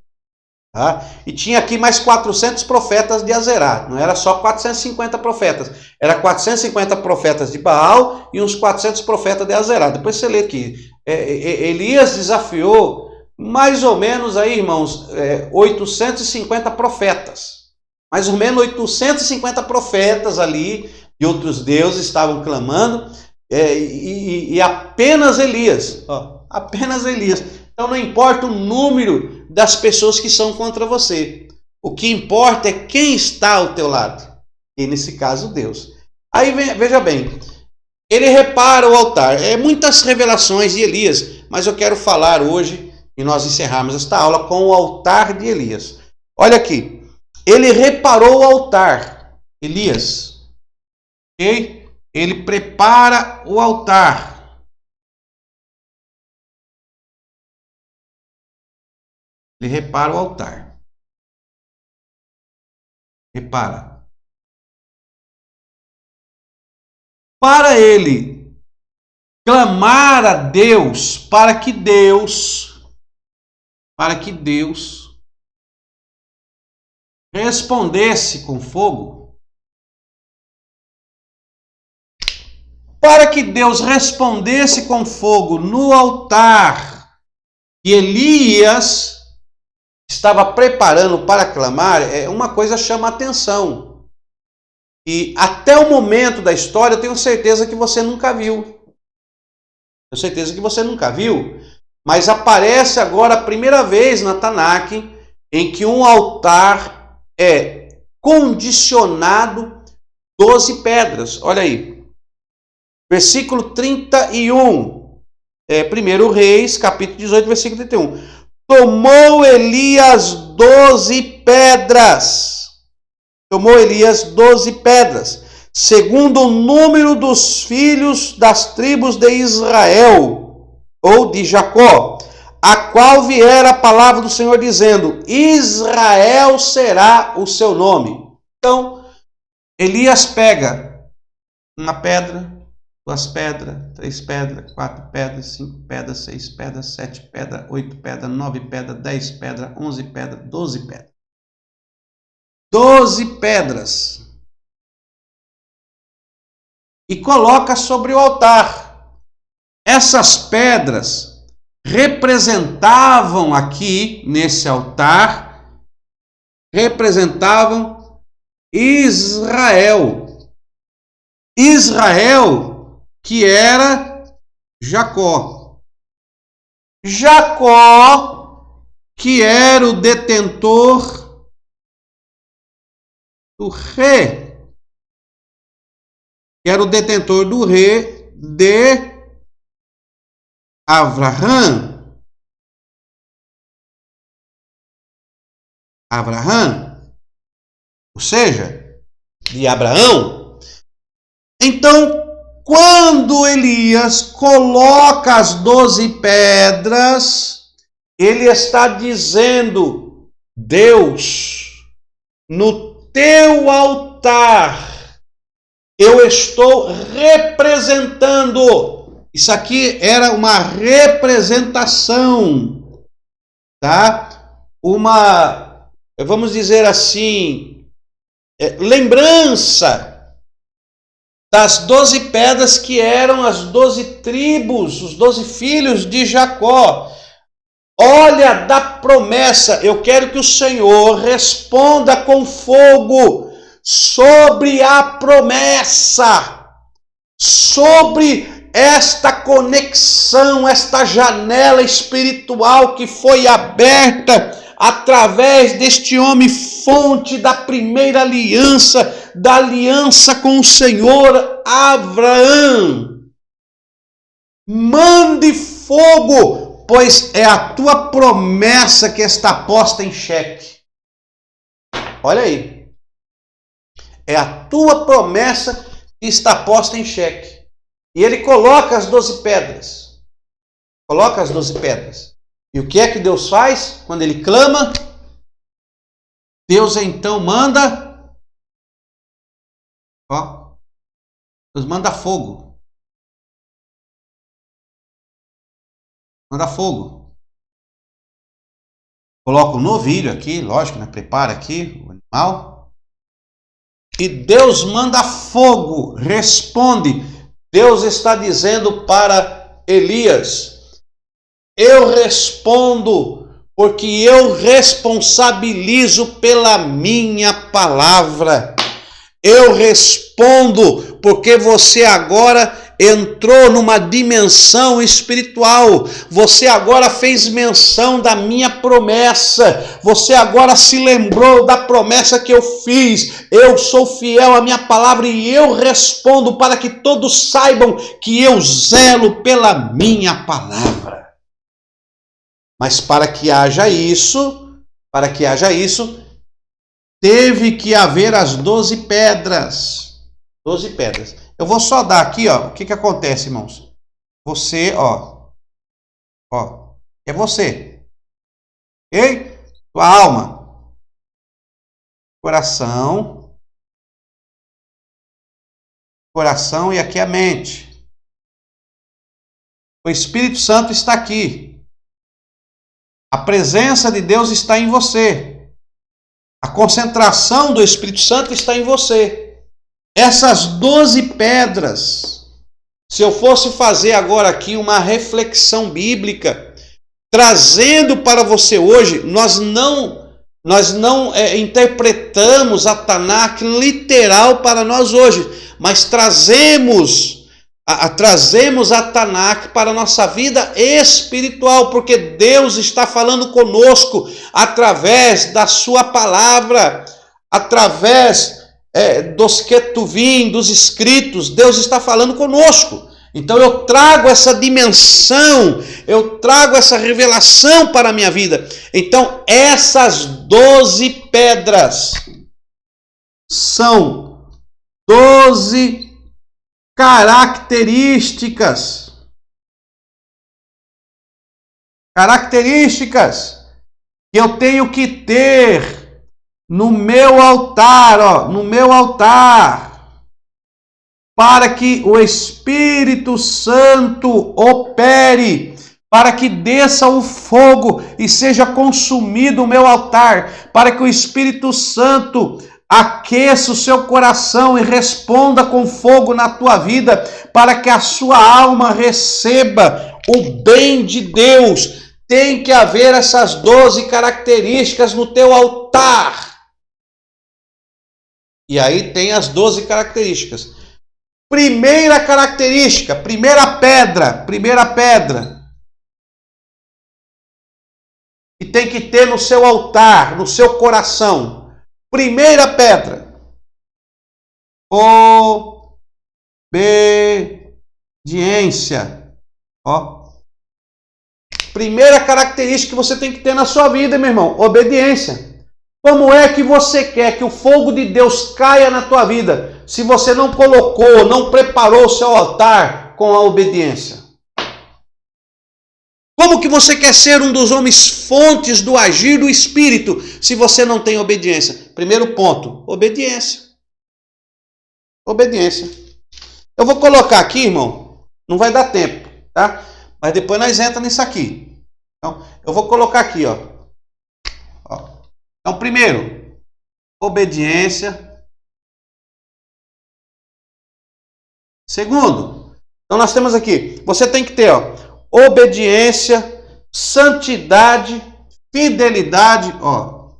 tá? E tinha aqui mais 400 profetas de Azerá, não era só 450 profetas, era 450 profetas de Baal e uns 400 profetas de Azerá. Depois você lê aqui, Elias desafiou mais ou menos aí, irmãos, 850 profetas. Mais ou menos 850 profetas ali de outros deuses estavam clamando, e apenas Elias, apenas Elias. Então não importa o número das pessoas que são contra você. O que importa é quem está ao teu lado. E nesse caso, Deus. Aí veja bem, ele repara o altar. Muitas revelações de Elias, mas eu quero falar hoje, e nós encerrarmos esta aula com o altar de Elias. Olha aqui, ele reparou o altar, Elias, ok? Ele prepara o altar. Ele repara o altar. Repara. Para ele clamar a Deus, para que Deus respondesse com fogo, para que Deus respondesse com fogo no altar que Elias estava preparando para clamar, uma coisa chama a atenção. E até o momento da história, eu tenho certeza que você nunca viu. Tenho certeza que você nunca viu. Mas aparece agora a primeira vez na Tanakh em que um altar é condicionado 12 pedras. Olha aí. Versículo 31. 1 Reis, capítulo 18, versículo 31. Tomou Elias 12 pedras. Tomou Elias 12 pedras, segundo o número dos filhos das tribos de Israel, ou de Jacó, a qual viera a palavra do Senhor dizendo, Israel será o seu nome. Então, Elias pega uma pedra, 2 pedras, 3 pedras, 4 pedras, 5 pedras, 6 pedras, 7 pedras, 8 pedras, 9 pedras, 10 pedras, 11 pedras, 12 pedras. 12 pedras. E coloca sobre o altar. Essas pedras representavam aqui, nesse altar, representavam Israel. Israel, que era Jacó. Jacó, que era o detentor do rei, que era o detentor do rei de Abraham. Ou seja, de Abraão. Então, quando Elias coloca as 12 pedras, ele está dizendo, Deus, no teu altar, eu estou representando. Isso aqui era uma representação, tá? Vamos dizer assim, lembrança das 12 pedras que eram as 12 tribos, os 12 filhos de Jacó. Olha da promessa, eu quero que o Senhor responda com fogo sobre a promessa, sobre esta conexão, esta janela espiritual que foi aberta através deste homem, fonte da primeira aliança, da aliança com o Senhor, Abraão. Mande fogo, pois é a tua promessa que está posta em xeque. Olha aí. É a tua promessa que está posta em xeque. E ele coloca as 12 pedras. Coloca as 12 pedras. E o que é que Deus faz quando ele clama? Deus então manda. Deus manda fogo. Manda fogo. Coloca o novilho aqui, lógico, né? Prepara aqui o animal. E Deus manda fogo. Responde. Deus está dizendo para Elias: Eu respondo, porque eu responsabilizo pela minha palavra. Eu respondo, porque você agora entrou numa dimensão espiritual. Você agora fez menção da minha promessa. Você agora se lembrou da promessa que eu fiz. Eu sou fiel à minha palavra e eu respondo para que todos saibam que eu zelo pela minha palavra. Mas para que haja isso, teve que haver as 12 pedras. 12 pedras. Eu vou só dar aqui, ó, o que acontece, irmãos. Você, ó, é você. Ok? Tua alma, coração e aqui a mente. O Espírito Santo está aqui. A presença de Deus está em você. A concentração do Espírito Santo está em você. Essas 12 pedras, se eu fosse fazer agora aqui uma reflexão bíblica, trazendo para você hoje, nós não interpretamos a Tanakh literal para nós hoje, mas trazemos a Tanakh para a nossa vida espiritual, porque Deus está falando conosco através da sua palavra, através dos Ketuvim, dos escritos. Deus está falando conosco. Então eu trago essa dimensão, eu trago essa revelação para a minha vida. Então essas 12 pedras são 12 características que eu tenho que ter no meu altar, para que o Espírito Santo opere, para que desça o fogo e seja consumido o meu altar, para que o Espírito Santo aqueça o seu coração e responda com fogo na tua vida, para que a sua alma receba o bem de Deus. Tem que haver essas 12 características no teu altar. E aí tem as 12 características. Primeira característica, primeira pedra. Que tem que ter no seu altar, no seu coração. Primeira pedra. Obediência. Ó. Primeira característica que você tem que ter na sua vida, meu irmão, obediência. Como é que você quer que o fogo de Deus caia na tua vida se você não colocou, não preparou o seu altar com a obediência? Como que você quer ser um dos homens fontes do agir do Espírito se você não tem obediência? Primeiro ponto, obediência. Obediência. Eu vou colocar aqui, irmão, não vai dar tempo, tá? Mas depois nós entramos nisso aqui. Então, eu vou colocar aqui, ó. Então, primeiro, obediência. Segundo, então nós temos aqui, você tem que ter, ó, obediência, santidade, fidelidade, ó,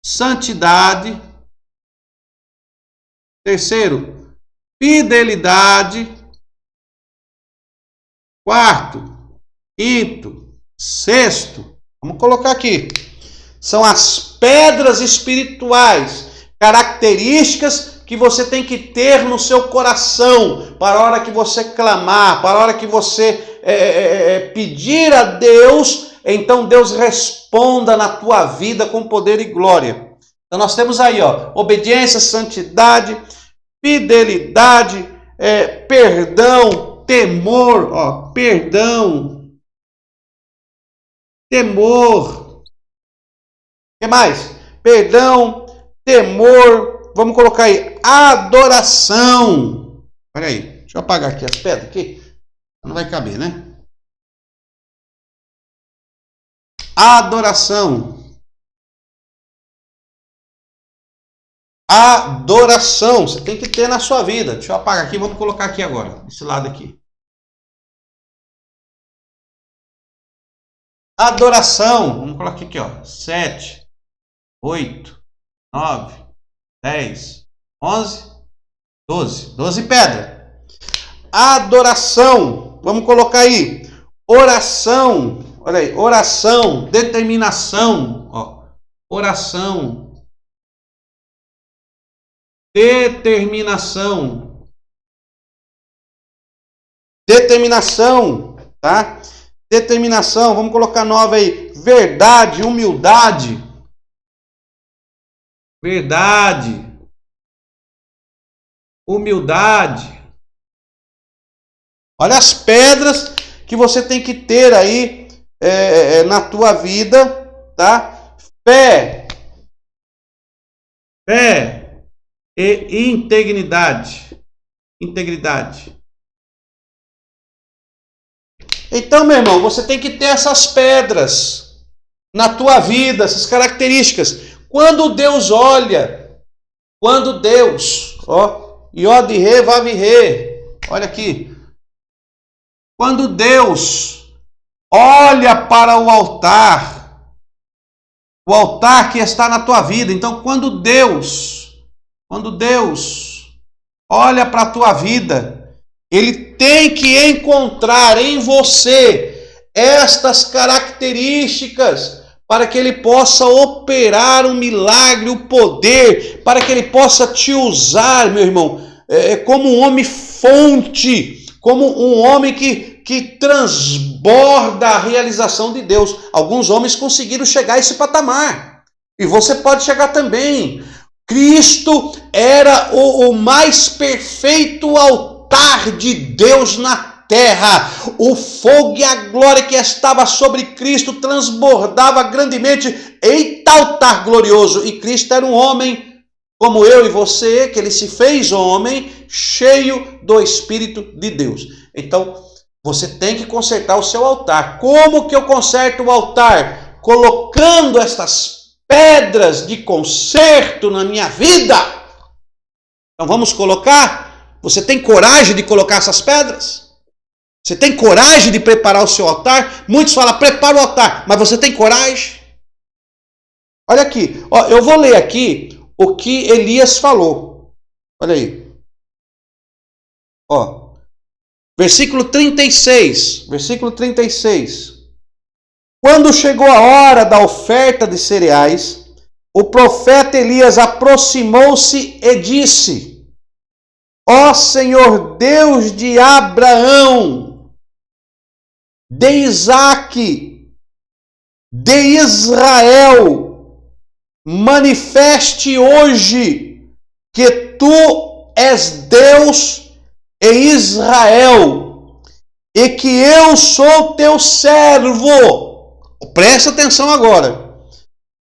santidade. Terceiro, fidelidade. Quarto, quinto, sexto, vamos colocar aqui. São as pedras espirituais, características que você tem que ter no seu coração para a hora que você clamar, para a hora que você pedir a Deus, então Deus responda na tua vida com poder e glória. Então nós temos aí, ó, obediência, santidade, fidelidade, perdão, temor, ó, perdão, temor. O que mais? Perdão, temor, vamos colocar aí, adoração. Olha aí, deixa eu apagar aqui as pedras aqui. Não vai caber, né? Adoração. Adoração, você tem que ter na sua vida. Deixa eu apagar aqui, vamos colocar aqui agora, desse lado aqui. adoração. Vamos colocar aqui, ó. 7, 8, 9, 10, 11, 12. 12 pedras. Adoração. Vamos colocar aí. Oração. Olha aí. Oração. Determinação. Ó. Oração. Determinação. Determinação. Tá? Determinação. Vamos colocar 9 aí. Verdade. Humildade. Verdade. Humildade. Olha as pedras que você tem que ter aí na tua vida, tá? Fé. Fé e integridade. Integridade. Então, meu irmão, você tem que ter essas pedras na tua vida, essas características. Quando Deus olha, quando Deus, ó, Iod Re, Vav Re, olha aqui. Quando Deus olha para o altar que está na tua vida, então quando Deus olha para a tua vida, Ele tem que encontrar em você estas características para que Ele possa operar um milagre, o poder, para que Ele possa te usar, meu irmão, como um homem fonte, como um homem que transborda a realização de Deus. Alguns homens conseguiram chegar a esse patamar. E você pode chegar também. Cristo era o mais perfeito altar de Deus na terra. O fogo e a glória que estava sobre Cristo transbordava grandemente. Eita, altar glorioso! E Cristo era um homem como eu e você, que Ele se fez homem, cheio do Espírito de Deus. Então, você tem que consertar o seu altar. Como que eu conserto o altar? Colocando estas pedras de conserto na minha vida. Então vamos colocar? Você tem coragem de colocar essas pedras? Você tem coragem de preparar o seu altar? Muitos falam, prepara o altar, mas você tem coragem? Olha aqui, ó, eu vou ler aqui o que Elias falou. Olha aí. Ó. Versículo 36. Versículo 36. Quando chegou a hora da oferta de cereais, o profeta Elias aproximou-se e disse: Ó Senhor Deus de Abraão, de Isaque, de Israel, manifeste hoje que tu és Deus em Israel, e que eu sou teu servo. Presta atenção agora.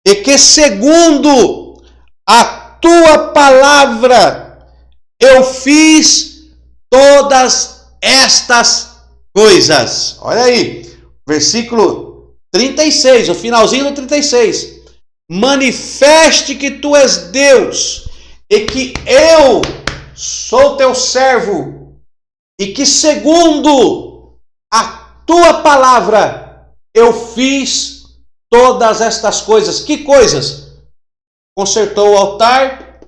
E que segundo a tua palavra eu fiz todas estas coisas. Olha aí, versículo 36, o finalzinho do 36. Manifeste que tu és Deus, e que eu sou teu servo, e que segundo a tua palavra eu fiz todas estas coisas. Que coisas? Consertou o altar,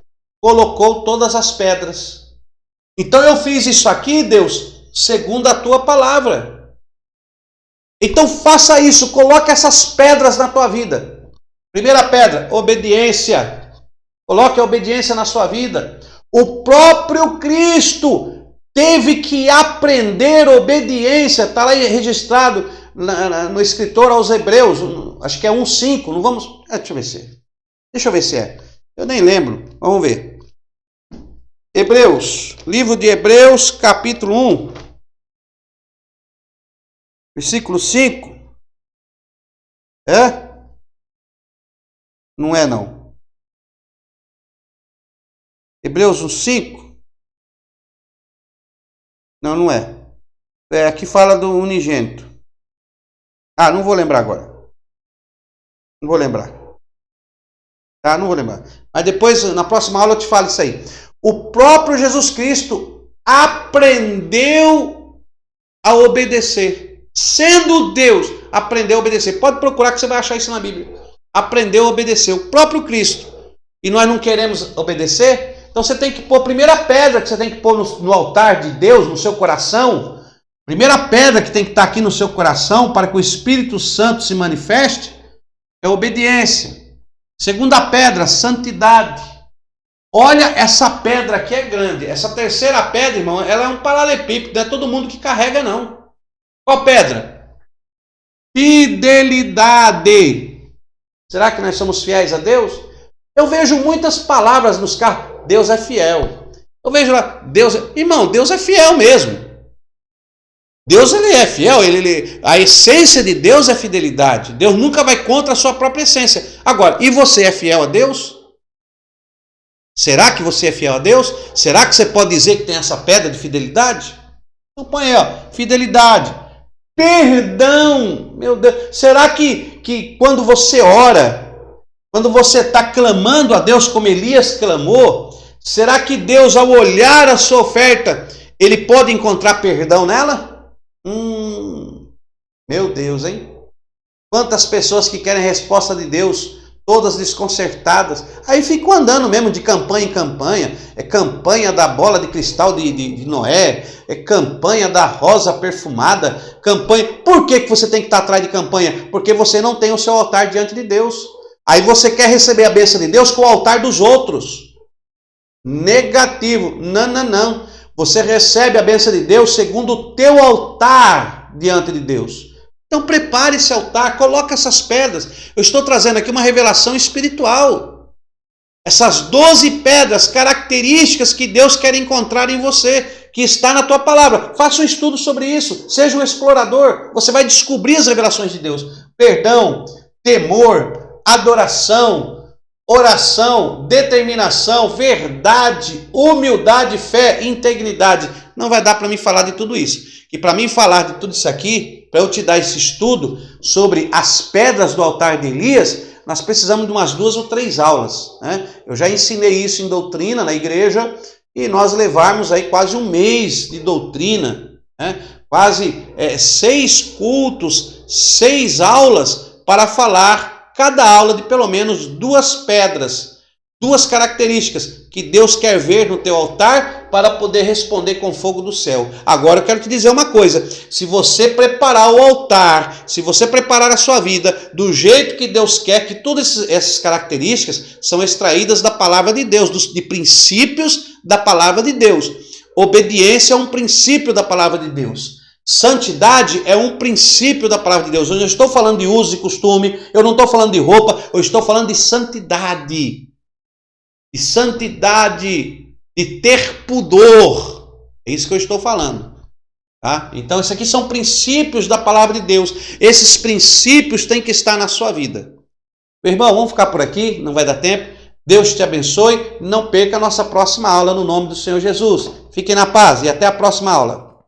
colocou todas as pedras. Então eu fiz isso aqui, Deus, segundo a tua palavra. Então faça isso, coloque essas pedras na tua vida. Primeira pedra, obediência. Coloque a obediência na sua vida. O próprio Cristo teve que aprender obediência. Está lá registrado no escritor aos Hebreus. Acho que é 1:5. Não vamos. Deixa eu ver se é. Eu nem lembro. Vamos ver. Hebreus. Livro de Hebreus, capítulo 1. Versículo 5. É? Não é não. Hebreus 1:5. Não, não é. Aqui fala do unigênito. Ah, não vou lembrar agora. Não vou lembrar. Tá, não vou lembrar. Mas depois, na próxima aula, eu te falo isso aí. O próprio Jesus Cristo aprendeu a obedecer. Sendo Deus, aprendeu a obedecer. Pode procurar que você vai achar isso na Bíblia. Aprendeu a obedecer, o próprio Cristo. E nós não queremos obedecer? Então você tem que pôr a primeira pedra que você tem que pôr no altar de Deus, no seu coração. Primeira pedra que tem que estar aqui no seu coração para que o Espírito Santo se manifeste é obediência. Segunda pedra, santidade. Olha, essa pedra aqui é grande. Essa terceira pedra, irmão, ela é um paralelepípedo. Não é todo mundo que carrega, não. Qual pedra? Fidelidade. Será que nós somos fiéis a Deus? Eu vejo muitas palavras nos carros. Deus é fiel. Eu vejo lá, Deus... Irmão, Deus é fiel mesmo. Deus, ele é fiel. A essência de Deus é fidelidade. Deus nunca vai contra a sua própria essência. Agora, e você é fiel a Deus? Será que você é fiel a Deus? Será que você pode dizer que tem essa pedra de fidelidade? Então põe aí, ó, fidelidade. Perdão, meu Deus. Será que quando você ora, quando você está clamando a Deus como Elias clamou, será que Deus, ao olhar a sua oferta, ele pode encontrar perdão nela? Meu Deus, hein? Quantas pessoas que querem resposta de Deus, todas desconcertadas. Aí ficam andando mesmo de campanha em campanha. É campanha da bola de cristal de Noé. É campanha da rosa perfumada. Campanha. Por que você tem que estar atrás de campanha? Porque você não tem o seu altar diante de Deus. Aí você quer receber a bênção de Deus com o altar dos outros. Negativo. Não. Você recebe a bênção de Deus segundo o teu altar diante de Deus. Então prepare esse altar, coloque essas pedras. Eu estou trazendo aqui uma revelação espiritual. Essas 12 pedras, características que Deus quer encontrar em você, que está na tua palavra. Faça um estudo sobre isso, seja um explorador. Você vai descobrir as revelações de Deus. Perdão, temor, adoração, oração, determinação, verdade, humildade, fé, integridade. Não vai dar para mim falar de tudo isso. E para mim falar de tudo isso aqui, para eu te dar esse estudo sobre as pedras do altar de Elias, nós precisamos de umas 2 ou 3 aulas, né? Eu já ensinei isso em doutrina na igreja e nós levarmos aí quase um mês de doutrina, né? Quase 6 cultos, 6 aulas para falar cada aula de pelo menos 2 pedras, 2 características que Deus quer ver no teu altar para poder responder com fogo do céu. Agora eu quero te dizer uma coisa, se você preparar o altar, se você preparar a sua vida do jeito que Deus quer, que todas essas características são extraídas da palavra de Deus, de princípios da palavra de Deus. Obediência é um princípio da palavra de Deus. Santidade é um princípio da palavra de Deus. Eu não estou falando de uso e costume, eu não estou falando de roupa, eu estou falando de santidade. De santidade, de ter pudor. É isso que eu estou falando. Tá? Então, isso aqui são princípios da palavra de Deus. Esses princípios têm que estar na sua vida. Meu irmão, vamos ficar por aqui, não vai dar tempo. Deus te abençoe. Não perca a nossa próxima aula no nome do Senhor Jesus. Fiquem na paz e até a próxima aula.